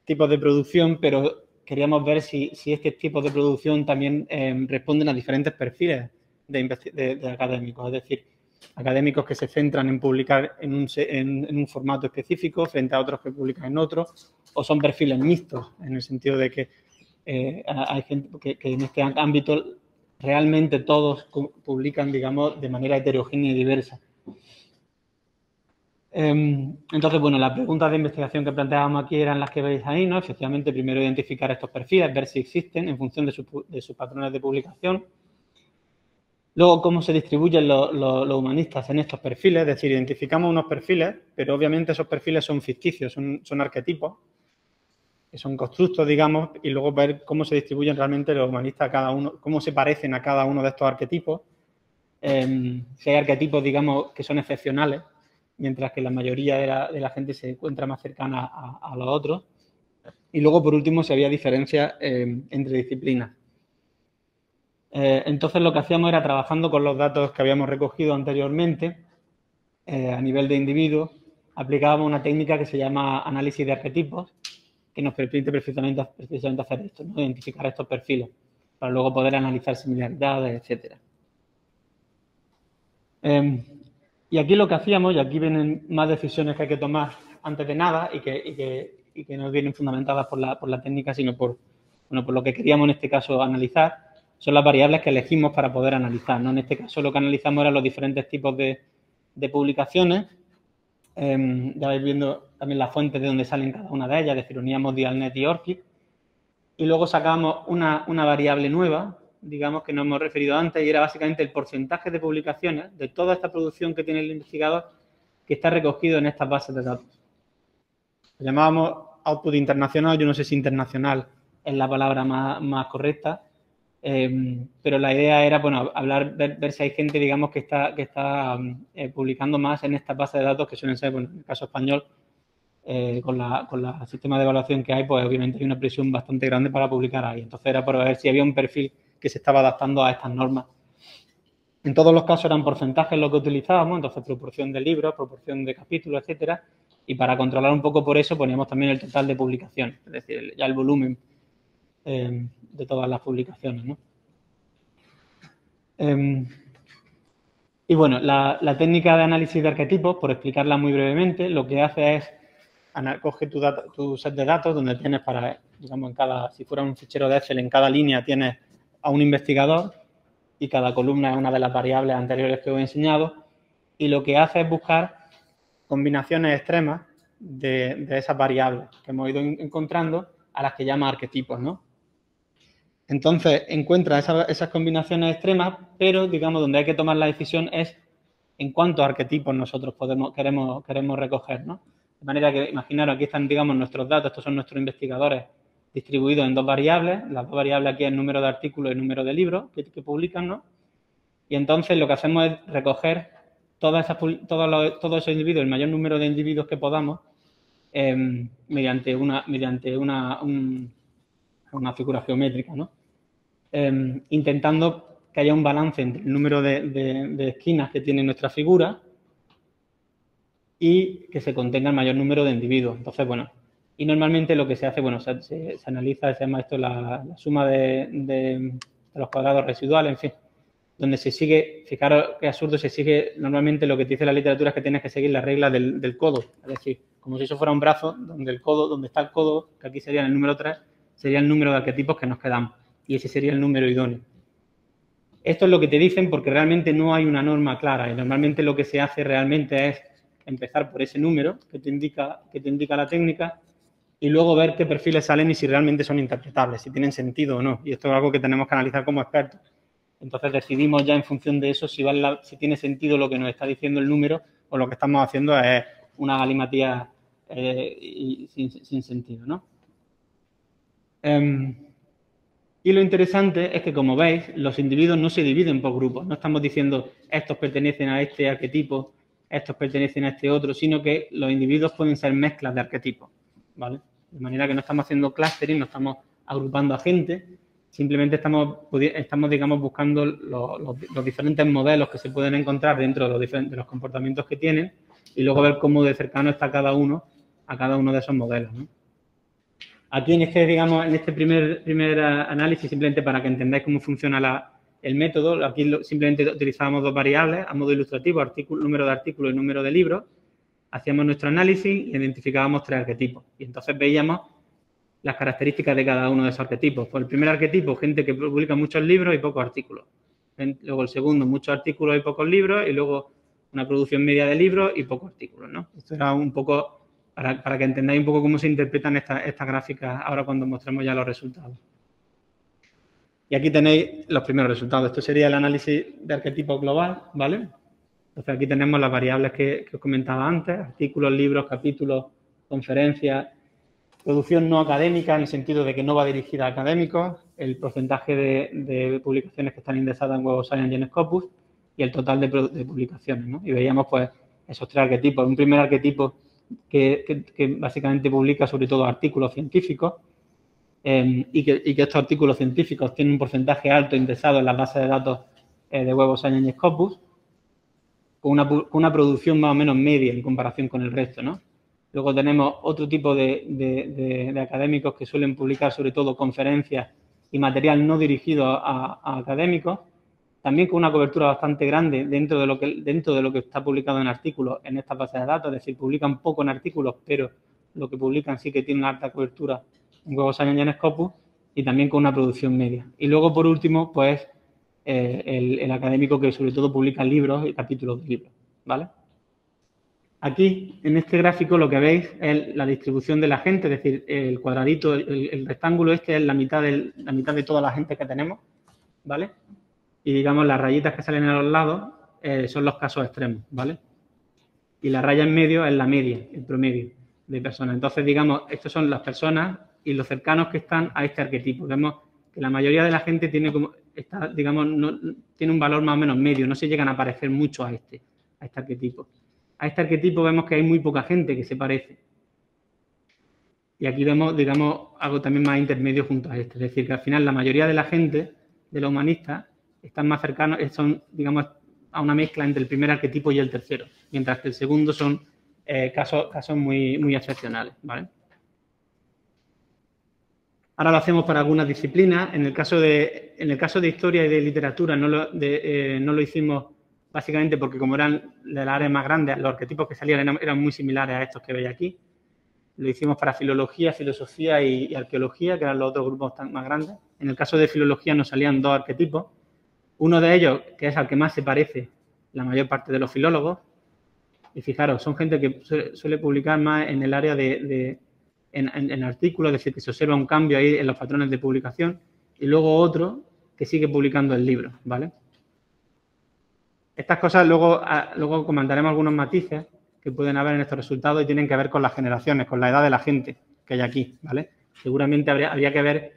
tipos de producción, pero queríamos ver si estos tipos de producción también responden a diferentes perfiles de académicos, es decir, académicos que se centran en publicar en un formato específico frente a otros que publican en otro, o son perfiles mixtos, en el sentido de que hay gente que en este ámbito realmente todos publican, digamos, de manera heterogénea y diversa. Entonces, bueno, las preguntas de investigación que planteábamos aquí eran las que veis ahí, ¿no? Efectivamente, primero identificar estos perfiles, ver si existen en función de sus patrones de publicación. Luego, cómo se distribuyen los humanistas en estos perfiles, es decir, identificamos unos perfiles, pero obviamente esos perfiles son ficticios, son arquetipos, que son constructos, digamos, y luego ver cómo se distribuyen realmente los humanistas a cada uno, cómo se parecen a cada uno de estos arquetipos. Si hay arquetipos, digamos, que son excepcionales, mientras que la mayoría de la gente se encuentra más cercana a los otros. Y luego, por último, si había diferencias entre disciplinas. Entonces, lo que hacíamos era, trabajando con los datos que habíamos recogido anteriormente, a nivel de individuos, aplicábamos una técnica que se llama análisis de arquetipos, que nos permite precisamente hacer esto, ¿no? Identificar estos perfiles, para luego poder analizar similaridades, etcétera. Y aquí lo que hacíamos, y aquí vienen más decisiones que hay que tomar antes de nada y que no vienen fundamentadas por la técnica, sino por lo que queríamos en este caso analizar, son las variables que elegimos para poder analizar, ¿no? En este caso lo que analizamos eran los diferentes tipos de publicaciones. Ya vais viendo también las fuentes de donde salen cada una de ellas, es decir, uníamos Dialnet y Orchid. Y luego sacábamos una variable nueva, digamos, que nos hemos referido antes, y era básicamente el porcentaje de publicaciones de toda esta producción que tiene el investigador que está recogido en estas bases de datos. Lo llamábamos output internacional, yo no sé si internacional es la palabra más correcta, pero la idea era, bueno, ver si hay gente, digamos, que está publicando más en estas bases de datos que suelen ser, bueno, en el caso español, con el sistema de evaluación que hay, pues obviamente hay una presión bastante grande para publicar ahí. Entonces era para ver si había un perfil que se estaba adaptando a estas normas. En todos los casos eran porcentajes lo que utilizábamos, entonces proporción de libros, proporción de capítulos, etcétera. Y para controlar un poco por eso poníamos también el total de publicaciones, es decir, ya el volumen de todas las publicaciones, ¿no? Y bueno, la técnica de análisis de arquetipos, por explicarla muy brevemente, lo que hace es coge tu set de datos donde tienes para, digamos, si fuera un fichero de Excel, en cada línea tienes a un investigador y cada columna es una de las variables anteriores que os he enseñado, y lo que hace es buscar combinaciones extremas de esas variables que hemos ido encontrando, a las que llama arquetipos, ¿no? Entonces, encuentra esas combinaciones extremas, pero, digamos, donde hay que tomar la decisión es en cuántos arquetipos nosotros queremos recoger, ¿no? De manera que, imaginaros, aquí están, digamos, nuestros datos, estos son nuestros investigadores distribuidos en dos variables. Las dos variables aquí es el número de artículos y el número de libros que publican, ¿no? Y entonces lo que hacemos es recoger todos esos individuos, el mayor número de individuos que podamos, mediante una figura geométrica, ¿no? Intentando que haya un balance entre el número de esquinas que tiene nuestra figura y que se contenga el mayor número de individuos. Entonces, bueno, y normalmente lo que se hace, bueno, se analiza, se llama esto la suma de los cuadrados residuales, en fin, donde se sigue, fijaros qué absurdo, se sigue, normalmente lo que te dice la literatura es que tienes que seguir la regla del codo, es decir, como si eso fuera un brazo, donde está el codo, que aquí sería el número 3, sería el número de arquetipos que nos quedamos, y ese sería el número idóneo. Esto es lo que te dicen porque realmente no hay una norma clara, y normalmente lo que se hace realmente es empezar por ese número que te indica la técnica y luego ver qué perfiles salen y si realmente son interpretables, si tienen sentido o no. Y esto es algo que tenemos que analizar como expertos. Entonces decidimos ya en función de eso si tiene sentido lo que nos está diciendo el número o lo que estamos haciendo es una galimatía sin sentido, ¿no? Y lo interesante es que, como veis, los individuos no se dividen por grupos. No estamos diciendo estos pertenecen a este arquetipo, estos pertenecen a este otro, sino que los individuos pueden ser mezclas de arquetipos, ¿vale? De manera que no estamos haciendo clustering, no estamos agrupando a gente, simplemente estamos digamos, buscando los diferentes modelos que se pueden encontrar dentro de los comportamientos que tienen y luego ver cómo de cercano está cada uno de esos modelos, ¿no? Aquí en este primer análisis, simplemente para que entendáis cómo funciona el método, aquí simplemente utilizábamos dos variables a modo ilustrativo, número de artículos y número de libros. Hacíamos nuestro análisis y identificábamos 3 arquetipos. Y entonces veíamos las características de cada uno de esos arquetipos. Pues el primer arquetipo, gente que publica muchos libros y pocos artículos. Luego el segundo, muchos artículos y pocos libros. Y luego una producción media de libros y pocos artículos, ¿no? Esto era un poco para que entendáis un poco cómo se interpretan estas gráficas ahora cuando mostremos ya los resultados. Y aquí tenéis los primeros resultados. Esto sería el análisis de arquetipos global, ¿vale? Entonces aquí tenemos las variables que os comentaba antes, artículos, libros, capítulos, conferencias, producción no académica en el sentido de que no va dirigida a académicos, el porcentaje de publicaciones que están indexadas en Web of Science y en Scopus y el total de publicaciones, ¿no? Y veíamos pues esos 3 arquetipos. Un primer arquetipo que básicamente publica sobre todo artículos científicos y que estos artículos científicos tienen un porcentaje alto indexado en las bases de datos de Web of Science y Scopus, con una producción más o menos media en comparación con el resto, ¿no? Luego tenemos otro tipo de académicos que suelen publicar sobre todo conferencias y material no dirigido a académicos, también con una cobertura bastante grande dentro de lo que está publicado en artículos en estas bases de datos, es decir, publican poco en artículos, pero lo que publican sí que tiene una alta cobertura en Web of Science y en Scopus, y también con una producción media. Y luego, por último, pues el académico que sobre todo publica libros y capítulos de libros, ¿vale? Aquí, en este gráfico, lo que veis es la distribución de la gente, es decir, el cuadradito, el rectángulo este es la mitad de toda la gente que tenemos, ¿vale? Y, digamos, las rayitas que salen a los lados son los casos extremos, ¿vale? Y la raya en medio es la media, el promedio de personas. Entonces, digamos, estas son las personas y los cercanos que están a este arquetipo. Vemos que la mayoría de la gente tiene un valor más o menos medio, no se llegan a parecer mucho a este arquetipo. A este arquetipo vemos que hay muy poca gente que se parece. Y aquí vemos, digamos, algo también más intermedio junto a este. Es decir, que al final la mayoría de la gente, de los humanistas, están más cercanos, son, digamos, a una mezcla entre el primer arquetipo y el tercero, mientras que el segundo son casos muy, muy excepcionales, ¿vale? Ahora lo hacemos para algunas disciplinas. En el caso de historia y de literatura no lo hicimos básicamente porque como eran de las áreas más grandes, los arquetipos que salían eran muy similares a estos que veis aquí. Lo hicimos para filología, filosofía y arqueología, que eran los otros grupos más grandes. En el caso de filología nos salían 2 arquetipos. Uno de ellos, que es al que más se parece la mayor parte de los filólogos. Y fijaros, son gente que suele publicar más en el área en artículos, es decir, que se observa un cambio ahí en los patrones de publicación. y luego otro que sigue publicando el libro, ¿vale? Estas cosas luego comentaremos algunos matices que pueden haber en estos resultados y tienen que ver con las generaciones, con la edad de la gente que hay aquí, ¿vale? Seguramente habría que ver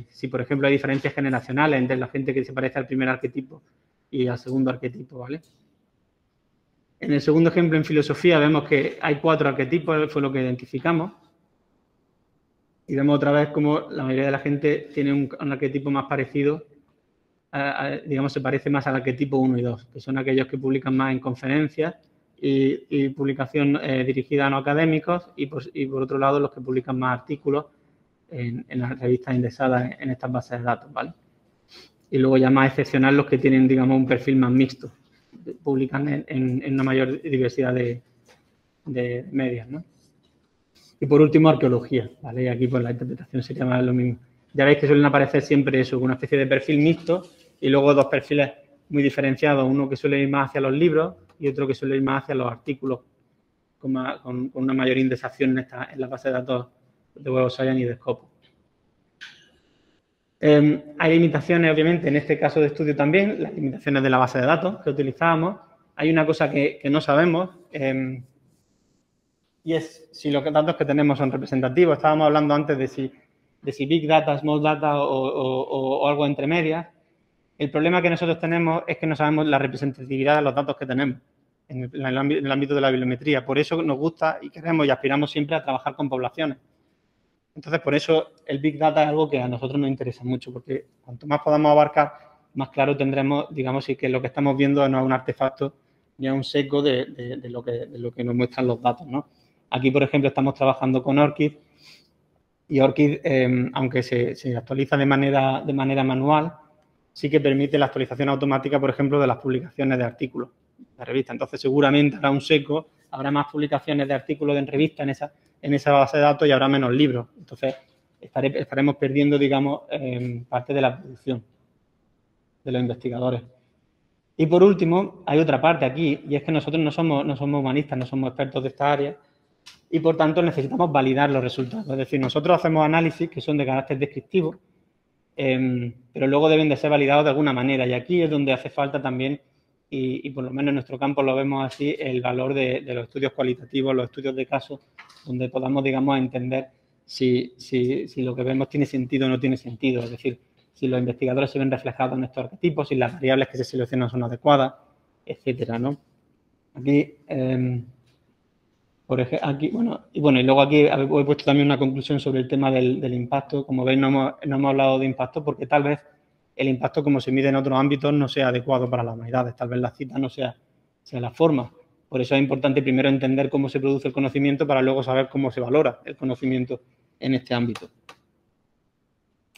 si, por ejemplo, hay diferencias generacionales entre la gente que se parece al primer arquetipo y al segundo arquetipo, ¿vale? En el segundo ejemplo, en filosofía, vemos que hay 4 arquetipos, fue lo que identificamos. Y vemos otra vez cómo la mayoría de la gente tiene un arquetipo más parecido, digamos, se parece más al arquetipo 1 y 2, que son aquellos que publican más en conferencias y publicación dirigida a no académicos y por otro lado los que publican más artículos en las revistas indexadas en estas bases de datos, ¿vale? Y luego ya más excepcional los que tienen, digamos, un perfil más mixto, publican en una mayor diversidad de medios, ¿no? Y por último, arqueología, ¿vale? Y aquí pues la interpretación sería más lo mismo. Ya veis que suelen aparecer siempre eso, una especie de perfil mixto y luego 2 perfiles muy diferenciados, uno que suele ir más hacia los libros y otro que suele ir más hacia los artículos con una mayor indexación en la base de datos de Web of Science y de Scopus. Hay limitaciones, obviamente, en este caso de estudio también, las limitaciones de la base de datos que utilizábamos. Hay una cosa que no sabemos y es si los datos que tenemos son representativos. Estábamos hablando antes de si Big Data, Small Data o algo entre medias. El problema que nosotros tenemos es que no sabemos la representatividad de los datos que tenemos en el ámbito de la bibliometría. Por eso nos gusta y queremos y aspiramos siempre a trabajar con poblaciones. Entonces, por eso el Big Data es algo que a nosotros nos interesa mucho, porque cuanto más podamos abarcar, más claro tendremos, digamos, si que lo que estamos viendo no es un artefacto ni es un seco de lo que nos muestran los datos, ¿no? Aquí, por ejemplo, estamos trabajando con ORCID y ORCID, aunque se actualiza de manera manual, sí que permite la actualización automática, por ejemplo, de las publicaciones de artículos de revista. Entonces, seguramente habrá un seco, habrá más publicaciones de artículos en revista en esa base de datos y habrá menos libros. Entonces, estaremos perdiendo, digamos, parte de la producción de los investigadores. Y por último, hay otra parte aquí, y es que nosotros no somos humanistas, no somos expertos de esta área, y por tanto necesitamos validar los resultados. Es decir, nosotros hacemos análisis que son de carácter descriptivo, pero luego deben de ser validados de alguna manera, y aquí es donde hace falta también, y por lo menos en nuestro campo lo vemos así, el valor de los estudios cualitativos, los estudios de caso, donde podamos, digamos, entender si lo que vemos tiene sentido o no tiene sentido. Es decir, si los investigadores se ven reflejados en estos arquetipos, si las variables que se seleccionan son adecuadas, etcétera, ¿no? Aquí, por ejemplo, y luego aquí he puesto también una conclusión sobre el tema del impacto. Como veis, no hemos hablado de impacto porque tal vez el impacto, como se mide en otros ámbitos, no sea adecuado para las humanidades. Tal vez la cita no sea la forma. Por eso es importante primero entender cómo se produce el conocimiento para luego saber cómo se valora el conocimiento en este ámbito.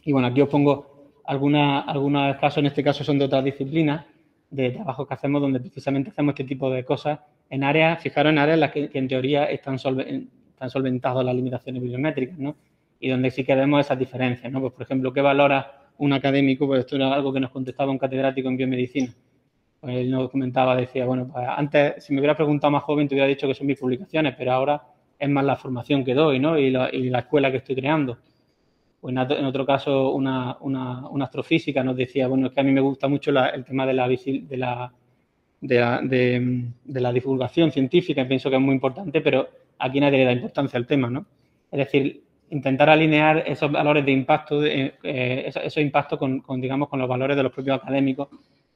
Y bueno, aquí os pongo algunos casos, en este caso son de otras disciplinas, de trabajos que hacemos donde precisamente hacemos este tipo de cosas en áreas, fijaros en áreas en las que en teoría están solventadas las limitaciones bibliométricas, ¿no? Y donde sí que vemos esas diferencias, ¿no? Pues, por ejemplo, ¿qué valora un académico? Pues esto era algo que nos contestaba un catedrático en biomedicina. Pues él nos comentaba, decía, bueno, pues antes, si me hubiera preguntado más joven, te hubiera dicho que son mis publicaciones, pero ahora es más la formación que doy, ¿no? Y la escuela que estoy creando. Pues en otro caso, una astrofísica nos decía, bueno, es que a mí me gusta mucho el tema de la divulgación científica, y pienso que es muy importante, pero aquí nadie le da importancia al tema, ¿no? Es decir, intentar alinear esos valores de impacto, esos impactos con los valores de los propios académicos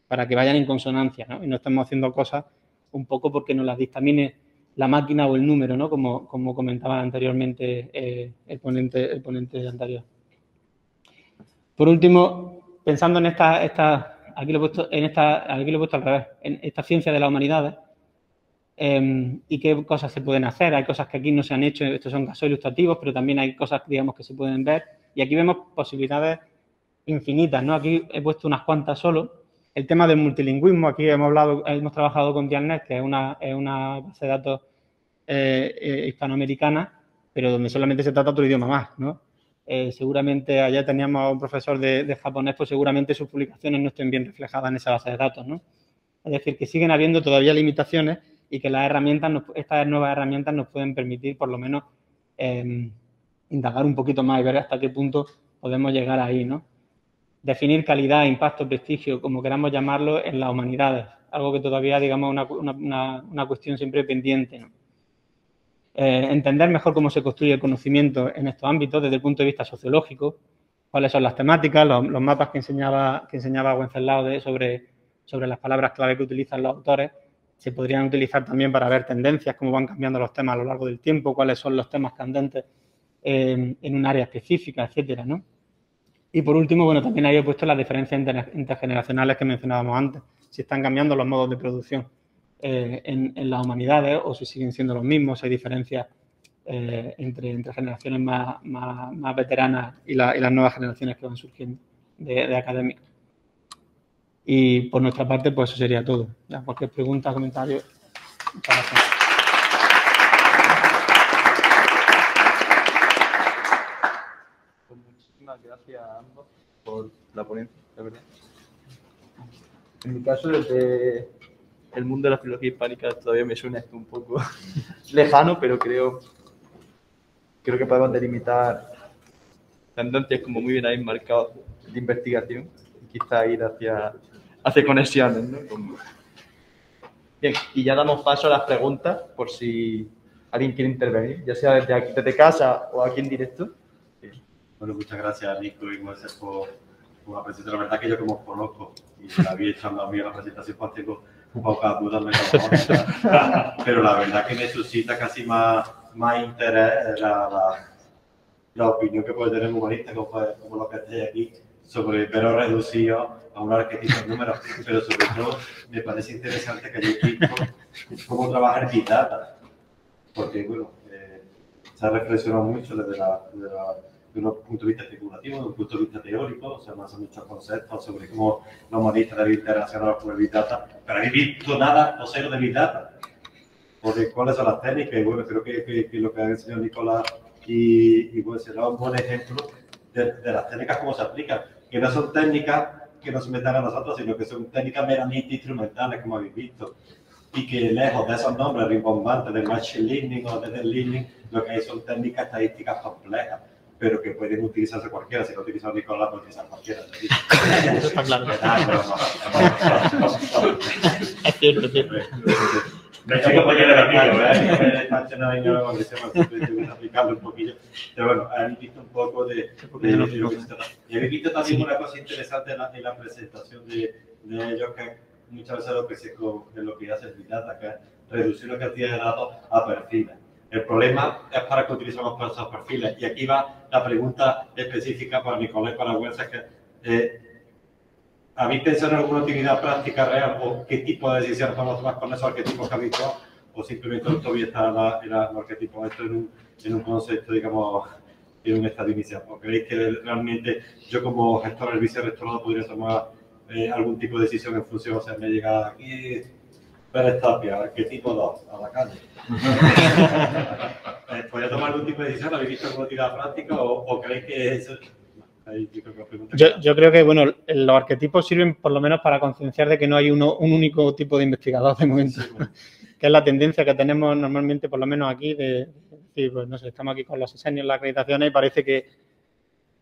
para que vayan en consonancia, ¿no? Y no estemos haciendo cosas un poco porque nos las dictamine la máquina o el número, ¿no? Como comentaba anteriormente el ponente anterior. Por último, pensando en aquí lo he puesto al revés, en esta ciencia de las humanidades, y qué cosas se pueden hacer. Hay cosas que aquí no se han hecho, estos son casos ilustrativos, pero también hay cosas, digamos, que se pueden ver, y aquí vemos posibilidades infinitas, ¿no? Aquí he puesto unas cuantas solo. El tema del multilingüismo, aquí hemos trabajado con Dialnet, que es una base de datos hispanoamericana, pero donde solamente se trata otro idioma más, ¿no? Seguramente allá teníamos a un profesor de japonés, pues seguramente sus publicaciones no estén bien reflejadas en esa base de datos, ¿no? Es decir, que siguen habiendo todavía limitaciones y que estas nuevas herramientas nos pueden permitir, por lo menos, indagar un poquito más y ver hasta qué punto podemos llegar ahí, ¿no? Definir calidad, impacto, prestigio, como queramos llamarlo, en las humanidades. Algo que todavía, digamos, una cuestión siempre pendiente, ¿no? Entender mejor cómo se construye el conocimiento en estos ámbitos desde el punto de vista sociológico, cuáles son las temáticas, los mapas que enseñaba Wenceslao sobre las palabras clave que utilizan los autores, se podrían utilizar también para ver tendencias, cómo van cambiando los temas a lo largo del tiempo, cuáles son los temas candentes en un área específica, etcétera, ¿no? Y por último, bueno, también ahí he puesto las diferencias intergeneracionales que mencionábamos antes, si están cambiando los modos de producción en las humanidades o si siguen siendo los mismos, si hay diferencias entre generaciones más veteranas y las nuevas generaciones que van surgiendo de académicos. Y por nuestra parte, pues eso sería todo. Ya, cualquier pregunta, comentario. Muchas gracias. Pues muchísimas gracias a ambos por la ponencia, la verdad. En mi caso, desde el mundo de la filología hispánica todavía me suena esto un poco lejano, pero creo que podemos delimitar tendencias como muy bien ahí marcadas de investigación y quizá ir hacia conexiones, ¿no? Bien, y ya damos paso a las preguntas por si alguien quiere intervenir, ya sea desde casa o aquí en directo. Bueno, muchas gracias, Nico y Moisés, por la presentación. La verdad que yo como os conozco y la había echando a mí la presentación, pues tengo pocas dudas, pero la verdad que me suscita casi más interés la opinión que puede tener un humanista como lo que estáis aquí sobre pero reducido a un arquetipo de números, pero sobre todo me parece interesante que hayáis visto cómo trabajar Big Data, porque bueno, se ha reflexionado mucho desde un punto de vista especulativo, desde un punto de vista teórico, o sea, me hacen muchos conceptos sobre cómo los humanistas deben interaccionar con el Big Data, pero habéis visto nada o cero de Big Data, porque cuáles son las técnicas, y bueno, creo que lo que ha enseñado Nicolás y bueno, será un buen ejemplo de las técnicas cómo se aplican, que no son técnicas que nos metan a nosotros, sino que son técnicas meramente instrumentales, como habéis visto, y que lejos de esos nombres rimbombantes del machine learning o del learning, lo que hay son técnicas estadísticas complejas, pero que pueden utilizarse cualquiera. Si no utiliza Nicolás, puede utilizar cualquiera. Eso está claro. Es cierto, es cierto. Me estoy un poquito de la aplicarlo un poquillo. Pero bueno, habéis visto un poco de lo que se trata. Y habéis visto también una cosa interesante en la presentación de ellos, que muchas veces lo que hace el Big Data, que es reducir la cantidad de datos a perfiles. El problema es para que utilizamos para esos perfiles. Y aquí va la pregunta específica para Nicolás y para Wences, que ¿habéis pensado en alguna utilidad práctica real o qué tipo de decisiones vamos a tomar con esos arquetipos que habéis hecho? ¿O simplemente todavía está el arquetipo esto en un concepto, digamos, en un estado inicial? ¿O creéis que realmente yo como gestor del vicerrectorado podría tomar algún tipo de decisión en función? O sea, me llega aquí Pérez Tapia, arquetipo 2, a la calle. ¿Podría tomar algún tipo de decisión? ¿Habéis visto alguna utilidad práctica o creéis que eso...? Yo creo que, bueno, los arquetipos sirven por lo menos para concienciar de que no hay un único tipo de investigador de momento, sí, bueno. Que es la tendencia que tenemos normalmente, por lo menos aquí, de decir, pues no sé, estamos aquí con los sesenios, las acreditaciones y parece que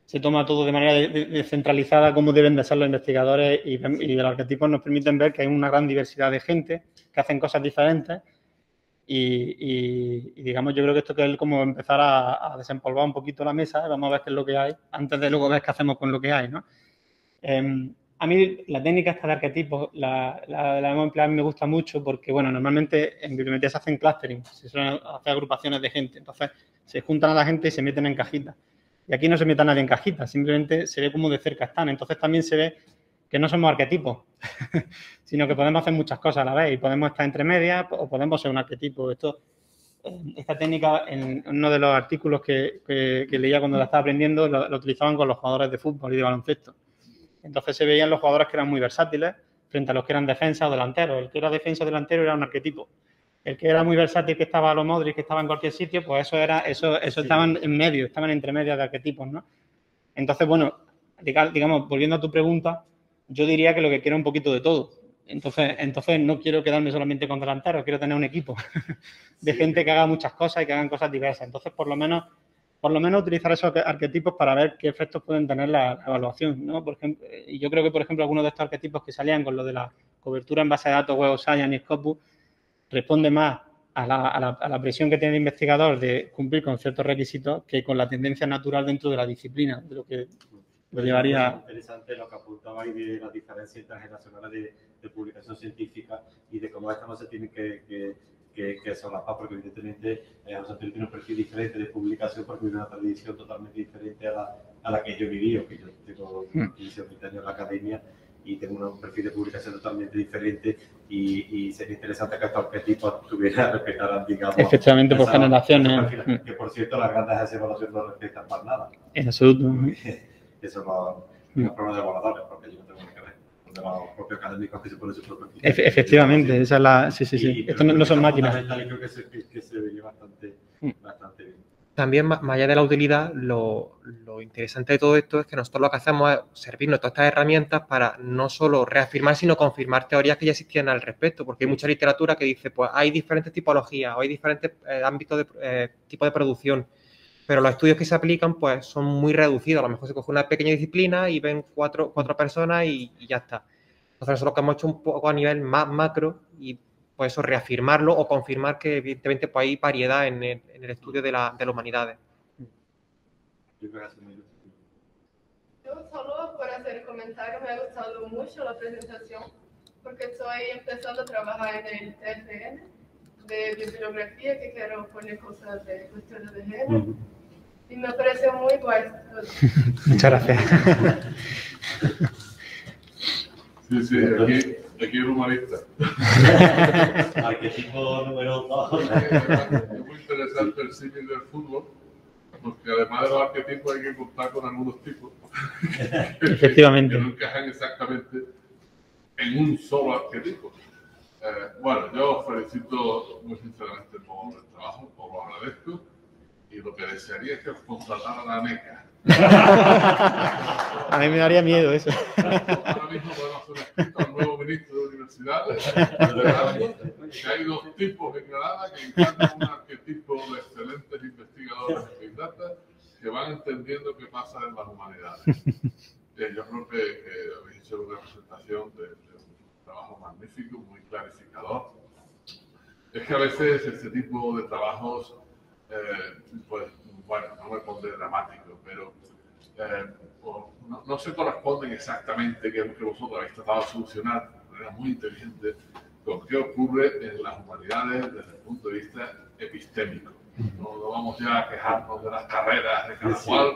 se toma todo de manera descentralizada como deben de ser los investigadores y los arquetipos nos permiten ver que hay una gran diversidad de gente que hacen cosas diferentes y digamos, yo creo que esto que es como empezar a desempolvar un poquito la mesa, vamos a ver qué es lo que hay, antes de luego ver qué hacemos con lo que hay, ¿no? A mí la técnica esta de arquetipos la hemos empleado, a mí me gusta mucho porque, bueno, normalmente en bibliometría se hacen clustering, se suelen hacer agrupaciones de gente, entonces se juntan a la gente y se meten en cajitas. Y aquí no se mete a nadie en cajitas, simplemente se ve cómo de cerca están, entonces también se ve que no somos arquetipos, sino que podemos hacer muchas cosas a la vez y podemos estar entre medias o podemos ser un arquetipo. Esta técnica, en uno de los artículos que leía cuando la estaba aprendiendo, lo utilizaban con los jugadores de fútbol y de baloncesto. Entonces se veían los jugadores que eran muy versátiles frente a los que eran defensa o delanteros. El que era defensa o delantero era un arquetipo. El que era muy versátil, que estaba a lo Modric, que estaba en cualquier sitio, pues eso estaban en medio, estaban entre medias de arquetipos, ¿no? Entonces, bueno, digamos, volviendo a tu pregunta, yo diría que lo que quiero es un poquito de todo. Entonces no quiero quedarme solamente con delanteros, quiero tener un equipo de gente que haga muchas cosas y que hagan cosas diversas. Entonces, por lo menos, por lo menos utilizar esos arquetipos para ver qué efectos pueden tener la evaluación, ¿no? Por ejemplo, y yo creo que, por ejemplo, algunos de estos arquetipos que salían con lo de la cobertura en base de datos, Web of Science y Scopus, responde más a la presión que tiene el investigador de cumplir con ciertos requisitos que con la tendencia natural dentro de la disciplina, de lo que lo llevaría... Es interesante lo que apuntaba ahí de las diferencias intergeneracionales de publicación científica y de cómo estas no se tienen que solapar, porque evidentemente José Antonio tiene un perfil diferente de publicación porque vive una tradición totalmente diferente a la que yo viví, o que yo tengo 15 o 20 años en la academia y tengo un perfil de publicación totalmente diferente y sería interesante que estos objetivos respetaran, digamos... Efectivamente, por generaciones. Que, por cierto, las grandes agencias de evaluación no respetan para nada. En absoluto. Eso es un problema de evaluadores, porque yo no tengo nada que ver. De los propios académicos que se ponen su propio criterio. Efectivamente, esa es la... Sí. Esto no son máquinas. Y creo que se veía bastante bien. También, más allá de la utilidad, lo interesante de todo esto es que nosotros lo que hacemos es servirnos todas estas herramientas para no solo reafirmar, sino confirmar teorías que ya existían al respecto, porque hay mucha literatura que dice, pues hay diferentes tipologías, o hay diferentes ámbitos de tipo de producción, pero los estudios que se aplican pues son muy reducidos. A lo mejor se coge una pequeña disciplina y ven cuatro personas y ya está. Entonces, eso es lo que hemos hecho un poco a nivel más macro y pues eso, reafirmarlo o confirmar que evidentemente pues, hay variedad en el estudio de las humanidades. Yo creo que es muy útil. Yo solo por hacer comentarios, me ha gustado mucho la presentación porque estoy empezando a trabajar en el TFN de bibliografía, que quiero poner cosas de cuestiones de género y me parece muy guay. Muchas gracias. Sí, aquí el humanista. Arquetipo número 2. Es muy interesante el símil del fútbol, porque además de los arquetipos hay que contar con algunos tipos. Efectivamente. Que no encajan exactamente en un solo arquetipo. Bueno, yo os felicito muy sinceramente por el trabajo, os lo agradezco, y lo que desearía es que os contratara la NECA. A mí me daría miedo eso. Ahora mismo podemos hacer un escrito al nuevo ministro de Universidades, que hay dos tipos en Granada que encarnan un arquetipo de excelentes investigadores de Big Data que van entendiendo qué pasa en las humanidades. Yo creo que habéis hecho una presentación de un trabajo magnífico, muy clarificador. Es que a veces este tipo de trabajos, pues, bueno, no me pondré dramático, pero no se corresponden exactamente que vosotros habéis tratado de solucionar de manera muy inteligente con qué ocurre en las humanidades desde el punto de vista epistémico. No vamos ya a quejarnos de las carreras de cada cual,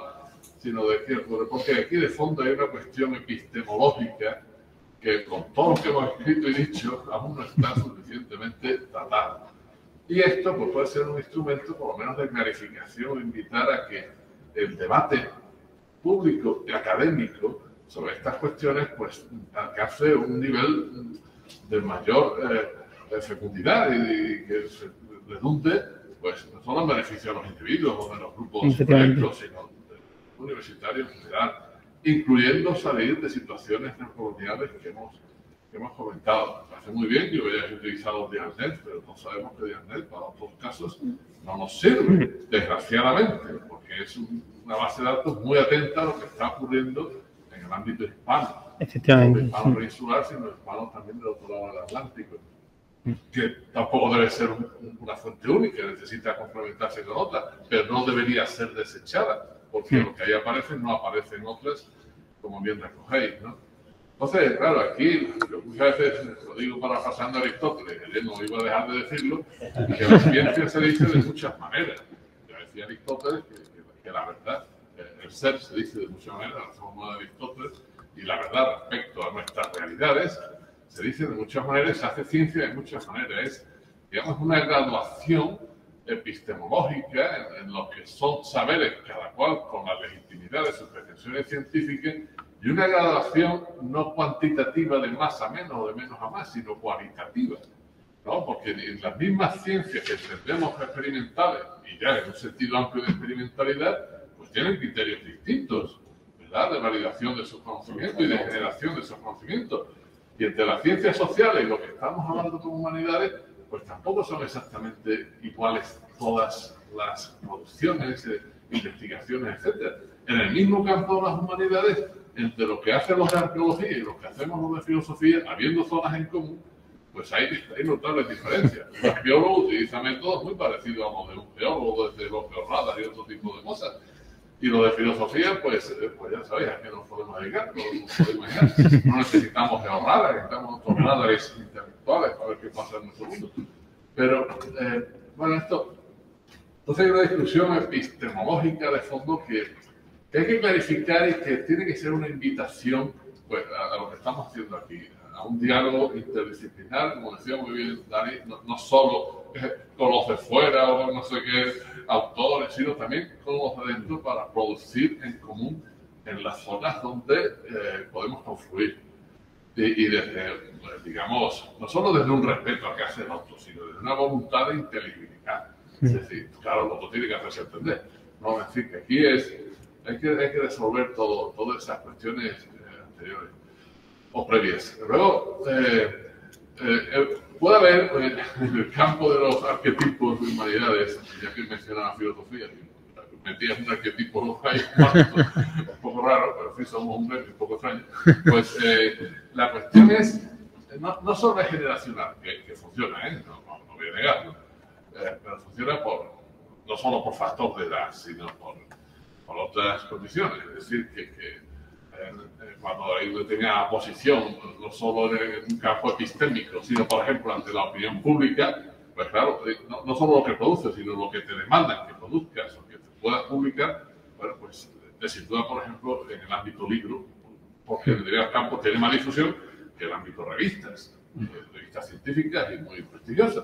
sino de qué ocurre, porque aquí de fondo hay una cuestión epistemológica que con todo lo que hemos escrito y dicho aún no está suficientemente tratada. Y esto pues, puede ser un instrumento por lo menos de clarificación, invitar a que el debate público y académico sobre estas cuestiones pues alcance un nivel de mayor fecundidad y que se redunde pues no solo en beneficio de los individuos o de los grupos proyectos, sino de los universitarios en general, incluyendo salir de situaciones neocoloniales que hemos comentado. Me parece muy bien que hayáis utilizado Diarnet, pero no sabemos que Diarnet para otros casos no nos sirve, desgraciadamente, porque es una base de datos muy atenta a lo que está ocurriendo en el ámbito hispano. Efectivamente. No hispano peninsular, sino hispano también del otro lado del Atlántico, que tampoco debe ser una fuente única, necesita complementarse con otra, pero no debería ser desechada, porque lo que ahí aparece no aparece en otras, como bien recogéis, ¿no? Entonces, claro, aquí muchas veces lo digo parafraseando a Aristóteles, que no iba a dejar de decirlo, que la ciencia se dice de muchas maneras. Ya decía Aristóteles que la verdad, el ser se dice de muchas maneras, la forma de Aristóteles, y la verdad respecto a nuestras realidades se dice de muchas maneras, se hace ciencia de muchas maneras. Es, digamos, una graduación epistemológica en lo que son saberes, cada cual con la legitimidad de sus pretensiones científicas, y una graduación no cuantitativa de más a menos o de menos a más, sino cualitativa, ¿no? Porque en las mismas ciencias que entendemos experimentales, y ya en un sentido amplio de experimentalidad, pues tienen criterios distintos, ¿verdad? De validación de sus conocimientos y de generación de esos conocimientos. Y entre las ciencias sociales y lo que estamos hablando como humanidades, pues tampoco son exactamente iguales todas las producciones investigaciones, etcétera. En el mismo campo de las humanidades, entre lo que hacen los de arqueología y lo que hacemos los de filosofía, habiendo zonas en común, pues hay notables diferencias. El arqueólogo utiliza métodos muy parecidos a los de un geólogo, desde los georradas y otro tipo de cosas. Y lo de filosofía, pues ya sabéis a qué nos podemos dedicar, no necesitamos georradas, necesitamos otros radares intelectuales para ver qué pasa en nuestro mundo. Pero, bueno, entonces hay una discusión epistemológica de fondo que hay que clarificar y que tiene que ser una invitación pues, a lo que estamos haciendo aquí, a un diálogo interdisciplinar, como decía muy bien Dani, no solo con los de fuera o no sé qué autores, sino también con los de dentro para producir en común en las zonas donde podemos confluir. Y desde, digamos, no solo desde un respeto a que hace el otro, sino desde una voluntad de inteligibilidad. Es decir, claro, el otro tiene que hacerse entender. No, es decir, que aquí hay que resolver todas esas cuestiones anteriores o previas. Luego, puede haber en el campo de los arquetipos de humanidades, ya que mencionaba filosofía, metías un arquetipo ahí, un poco raro, pero sí somos un medio un poco extraño, pues la cuestión es, no solo es generacional, que funciona, no voy a negarlo, pero funciona no solo por factor de edad, sino por otras condiciones. Es decir, que cuando hay una determinada posición, no solo en un campo epistémico, sino, por ejemplo, ante la opinión pública, pues claro, no solo lo que produces, sino lo que te demandan que produzcas o que te puedas publicar, bueno, pues te sitúa, por ejemplo, en el ámbito libro, porque en determinados campos tiene más difusión que el ámbito revistas científicas y muy prestigiosas.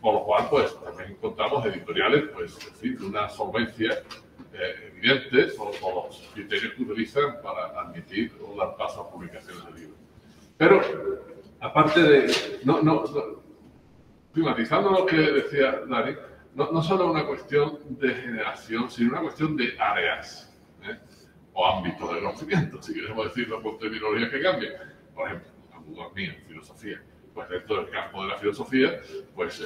Por lo cual, pues, también encontramos editoriales, pues, en fin, de una solvencia evidente por los criterios que utilizan para admitir o dar paso a publicaciones de libros. Pero, aparte de, primatizando lo que decía Dani, no solo es una cuestión de generación, sino una cuestión de áreas o ámbitos de conocimiento, si queremos decirlo con terminología que cambie. Por ejemplo, la mía, filosofía. Pues dentro del campo de la filosofía, pues,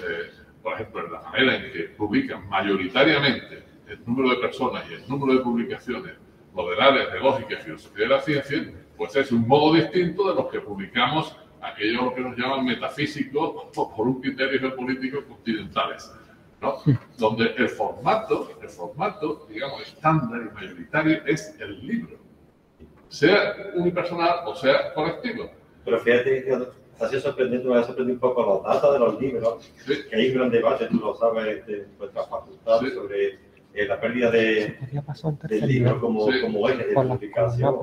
por ejemplo, en la manera en que publican mayoritariamente el número de personas y el número de publicaciones, lo del área de lógica y filosofía de la ciencia, pues es un modo distinto de los que publicamos aquellos que nos llaman metafísicos o por un criterio geopolítico continentales, ¿no? Donde el formato, digamos, estándar y mayoritario es el libro, sea unipersonal o sea colectivo. Pero fíjate que ha sido sorprendente, me ha sorprendido un poco los datos de los libros, sí. Que hay un gran debate, tú lo sabes, de nuestra facultad, sí. Sobre la pérdida del libro como eje de publicación,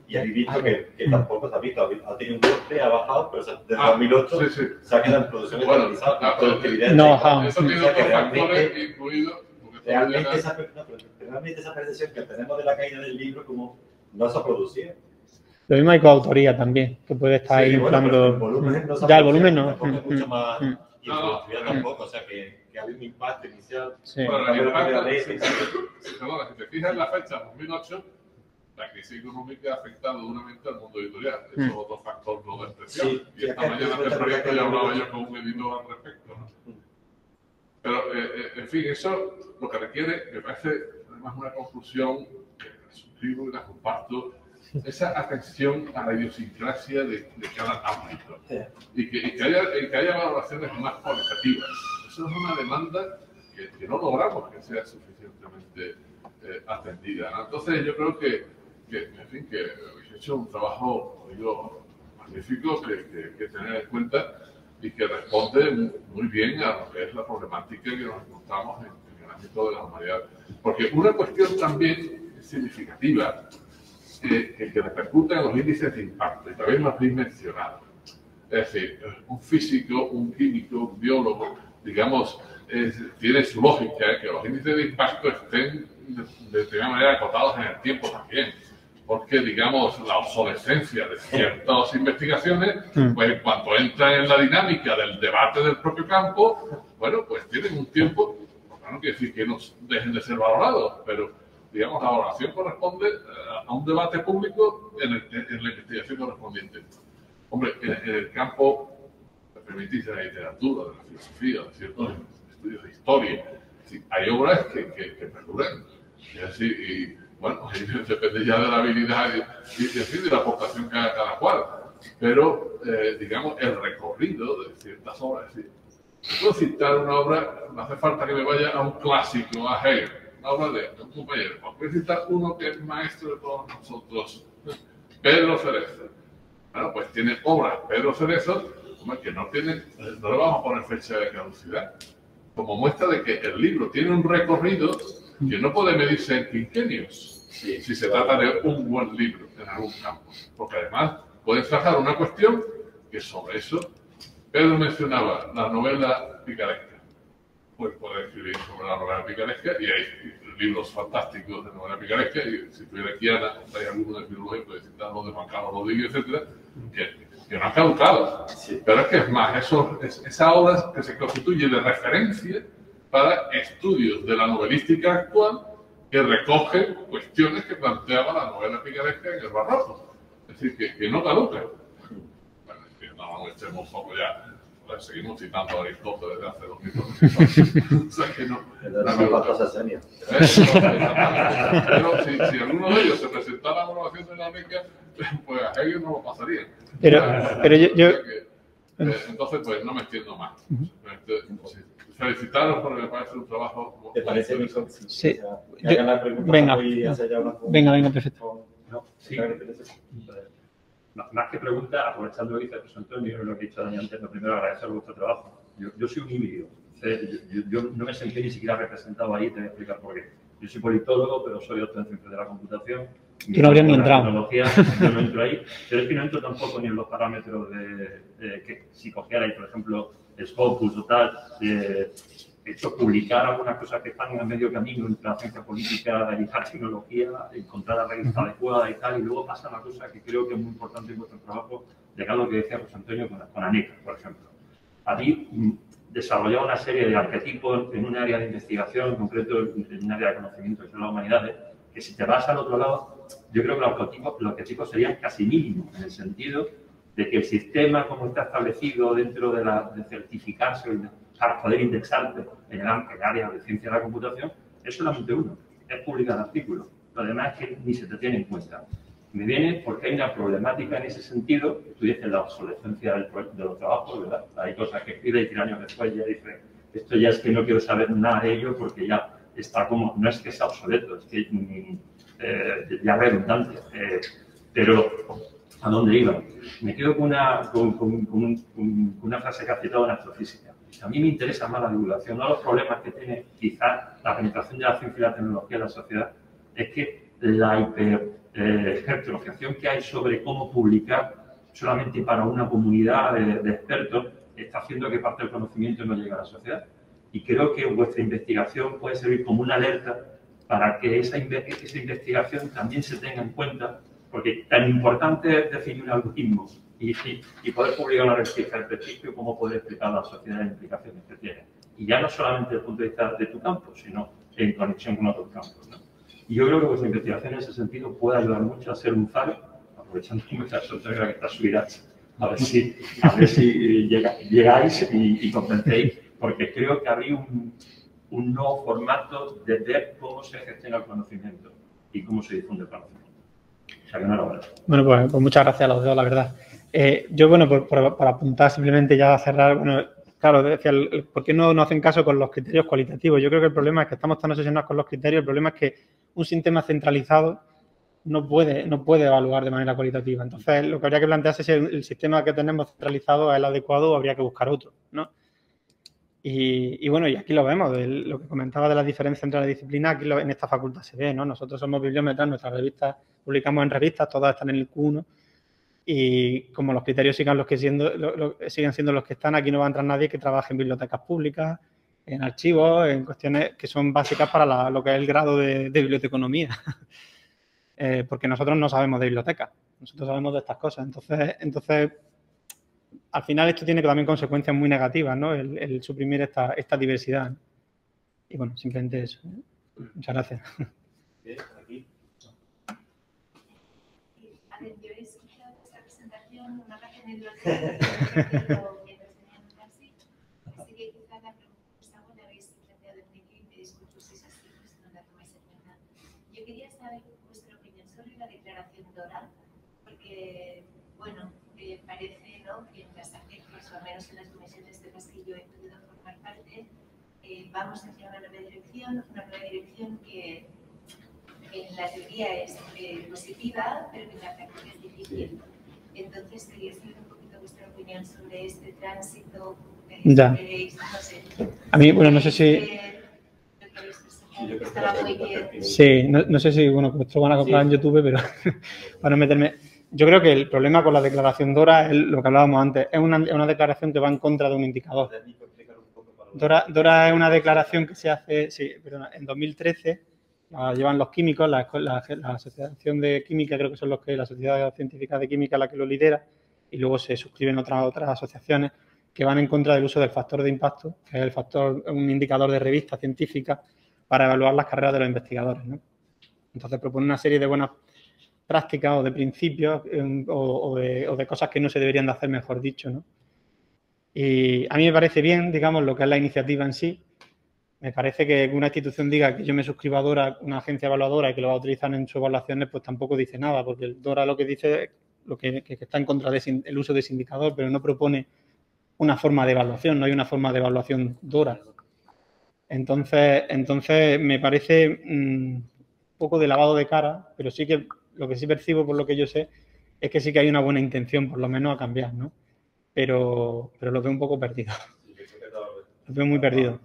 y habéis visto que tampoco se ha visto, ha tenido un golpe, ha bajado, pero desde 2008 se ha quedado en producción estabilizada, productividad. Eso tiene otros factores incluidos. Realmente esa percepción que tenemos de la caída del libro como no se ha producido. Lo mismo hay coautoría también, que puede estar ahí inflando. El volumen no ya, el volumen no. Mucho más, y la tampoco, o sea que había un impacto inicial. Sí. Bueno, el impacto, si te fijas en la fecha, 2008, la crisis económica ha afectado duramente al mundo editorial. Eso es otro factor no de expresión. Sí, y esta mañana en el proyecto ya hablaba yo con un editor al respecto, ¿no? Pero, en fin, eso lo que requiere, me parece, además, una conclusión que suscribo y la comparto, esa atención a la idiosincrasia de cada ámbito y que haya valoraciones más cualitativas. Eso es una demanda que no logramos que sea suficientemente atendida, ¿no? Entonces yo creo que habéis hecho un trabajo, digo, magnífico que tener en cuenta y que responde muy bien a lo que es la problemática que nos encontramos en el ámbito de la humanidad. Porque una cuestión también significativa que repercute en los índices de impacto, y también lo habéis mencionado. Es decir, un físico, un químico, un biólogo, digamos, tiene su lógica que los índices de impacto estén de determinada manera acotados en el tiempo también. Porque, digamos, la obsolescencia de ciertas investigaciones, pues en cuanto entran en la dinámica del debate del propio campo, bueno, pues tienen un tiempo, no quiere decir que no dejen de ser valorados, pero digamos, la valoración corresponde a un debate público en la investigación correspondiente. Hombre, en el campo, me permitís, de la literatura, de la filosofía, de ciertos estudios de historia, Sí, hay obras que perduran. Y así, y bueno, depende ya de la habilidad y de la aportación que haga cada cual. Pero, digamos, el recorrido de ciertas obras. ¿Sí? Puedo citar una obra, no hace falta que me vaya a un clásico, a Hegel, una obra de un compañero. Voy a citar uno que es maestro de todos nosotros, Pedro Cerezo. Bueno, pues tiene obras Pedro Cerezo que no tienen, no le vamos a poner fecha de caducidad, como muestra de que el libro tiene un recorrido que no puede medirse en quinquenios, si se trata de un buen libro en algún campo. Porque además puede encajar una cuestión que sobre eso Pedro mencionaba la novela picaresca. Pues puede escribir sobre la novela picaresca y hay libros fantásticos de novela picaresca, y si tuviera aquí Ana, hay algunos de filología, puede citar los de Juan Carlos Rodríguez, etcétera, que no han caducado. Sí. Pero es que es más, esa obra que se constituye de referencia para estudios de la novelística actual que recogen cuestiones que planteaba la novela picaresca en el barroco. Es decir, que no caducan. Bueno, es que no echemos poco ya. Pues seguimos citando a Aristóteles desde hace 2000 años. O sea que no. Pero si alguno de ellos se presentara a la evaluación de la beca, pues a Hegel no lo pasaría. Pero yo entonces, pues no me extiendo más. Felicitaros porque me parece un trabajo. ¿Te parece, Nico? Sí. Venga, perfecto. No, sí. Más que pregunta, aprovechando lo que dice José Antonio y lo que he dicho Dani antes, lo primero agradecer vuestro trabajo. Yo soy un híbrido. Yo no me sentí ni siquiera representado ahí, te voy a explicar por qué. Yo soy politólogo, pero soy doctor en ciencias de la computación. Tú no habrías ni entrado. Yo no entro ahí, pero es que no entro tampoco ni en los parámetros que si cogierais, por ejemplo, Scopus o tal, hecho publicar algunas cosas que están en el medio camino entre la ciencia política y la tecnología, encontrar la revista adecuada y tal, y luego pasa una cosa que creo que es muy importante en vuestro trabajo, de lo que decía José Antonio con ANECA, por ejemplo. Habéis desarrollado una serie de arquetipos en un área de investigación, en concreto en un área de conocimiento de las humanidades, que si te vas al otro lado, yo creo que los arquetipos serían casi mínimos, en el sentido de que el sistema como está establecido dentro de certificarse para poder indexarte en el área de ciencia de la computación, es solamente uno, es publicar artículos. Lo demás es que ni se te tiene en cuenta. Me viene porque hay una problemática en ese sentido, que tú dices la obsolescencia de los trabajos, ¿verdad? Hay cosas que escribes y 3 años después ya dices, esto ya es que no quiero saber nada de ello porque ya está como, no es que sea obsoleto, es que ya redundante. Pero, ¿a dónde iba? Me quedo con una frase que ha citado en astrofísica. A mí me interesa más la divulgación, no los problemas que tiene quizás la penetración de la ciencia y la tecnología en la sociedad, es que la hipertrofiación que hay sobre cómo publicar solamente para una comunidad de expertos está haciendo que parte del conocimiento no llegue a la sociedad. Y creo que vuestra investigación puede servir como una alerta para que esa investigación también se tenga en cuenta, porque tan importante es definir un algoritmo y poder publicar una revista de prestigio como poder explicar a la sociedad las implicaciones que tiene. Y ya no solamente desde el punto de vista de tu campo, sino en conexión con otros campos, ¿no? Y yo creo que vuestra investigación en ese sentido puede ayudar mucho a ser un faro, aprovechando muchas sorpresas que está subida, a ver si llegáis y convencéis, porque creo que habría un nuevo formato de ver cómo se gestiona el conocimiento y cómo se difunde el conocimiento. O sea, que enhorabuena. Bueno, pues muchas gracias a los dos, la verdad. Yo, bueno, para apuntar simplemente ya a cerrar, bueno, claro, decía, ¿por qué no hacen caso con los criterios cualitativos? Yo creo que el problema es que estamos tan obsesionados con los criterios, el problema es que un sistema centralizado no puede evaluar de manera cualitativa. Entonces, lo que habría que plantearse es si el sistema que tenemos centralizado es el adecuado o habría que buscar otro, ¿no? Y bueno, y aquí lo vemos, lo que comentaba de la diferencia entre las disciplinas, aquí en esta facultad se ve, ¿no? Nosotros somos bibliómetras, nuestras revistas, publicamos en revistas, todas están en el Q1, y como los criterios siguen siendo los que están, aquí no va a entrar nadie que trabaje en bibliotecas públicas, en archivos, en cuestiones que son básicas para lo que es el grado de biblioteconomía. Porque nosotros no sabemos de bibliotecas, nosotros sabemos de estas cosas. Entonces, al final esto tiene también consecuencias muy negativas, ¿no? El suprimir esta diversidad. Y bueno, simplemente eso. Muchas gracias. Aquí. A ver, yo he escuchado esta presentación una parte en el mientras teníamos así que quizás la pregunta la habéis planteado Enrique, y me disculpo si es así, pues no la tomáis en cuenta. Yo quería saber vuestra opinión sobre la declaración DORA, porque, bueno, parece, ¿no?, que en las agencias, o al menos en las comisiones de las que yo he podido formar parte, vamos hacia una nueva dirección que en la teoría es positiva, pero que en la práctica es difícil. Entonces, quería saber un poquito vuestra opinión sobre este tránsito. Ya. Queréis, no sé. A mí, bueno, no sé si... Estaba muy bien. Sí, no sé si, bueno, esto lo van a comprar en YouTube, pero para no meterme... Yo creo que el problema con la declaración DORA es lo que hablábamos antes. Es una declaración que va en contra de un indicador. DORA es una declaración que se hace, sí, perdona, en 2013, la llevan los químicos, la Asociación de Química, creo que son los que, la Sociedad Científica de Química la que lo lidera, y luego se suscriben otras asociaciones que van en contra del uso del factor de impacto, que es un indicador de revista científica para evaluar las carreras de los investigadores, ¿no? Entonces propone una serie de buenas prácticas o de principios o de cosas que no se deberían de hacer, mejor dicho, ¿no? Y a mí me parece bien, digamos, lo que es la iniciativa en sí. Me parece que una institución diga que yo me suscribo a DORA, una agencia evaluadora, y que lo va a utilizar en sus evaluaciones, pues tampoco dice nada, porque el DORA lo que dice es que está en contra del uso de ese indicador, pero no propone una forma de evaluación, no hay una forma de evaluación DORA. Entonces me parece un poco de lavado de cara, pero sí que lo que sí percibo, por lo que yo sé, es que sí que hay una buena intención, por lo menos, a cambiar, ¿no? Pero lo veo un poco perdido. Lo veo muy perdido.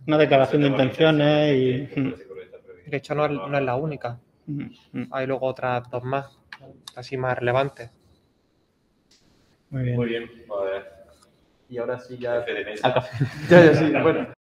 Una declaración de intenciones y... De hecho, no es la única. Hay luego otras dos más, así más relevantes. Muy bien. Muy bien. Y ahora sí ya... Jefe de mesa. Ya, sí, bueno.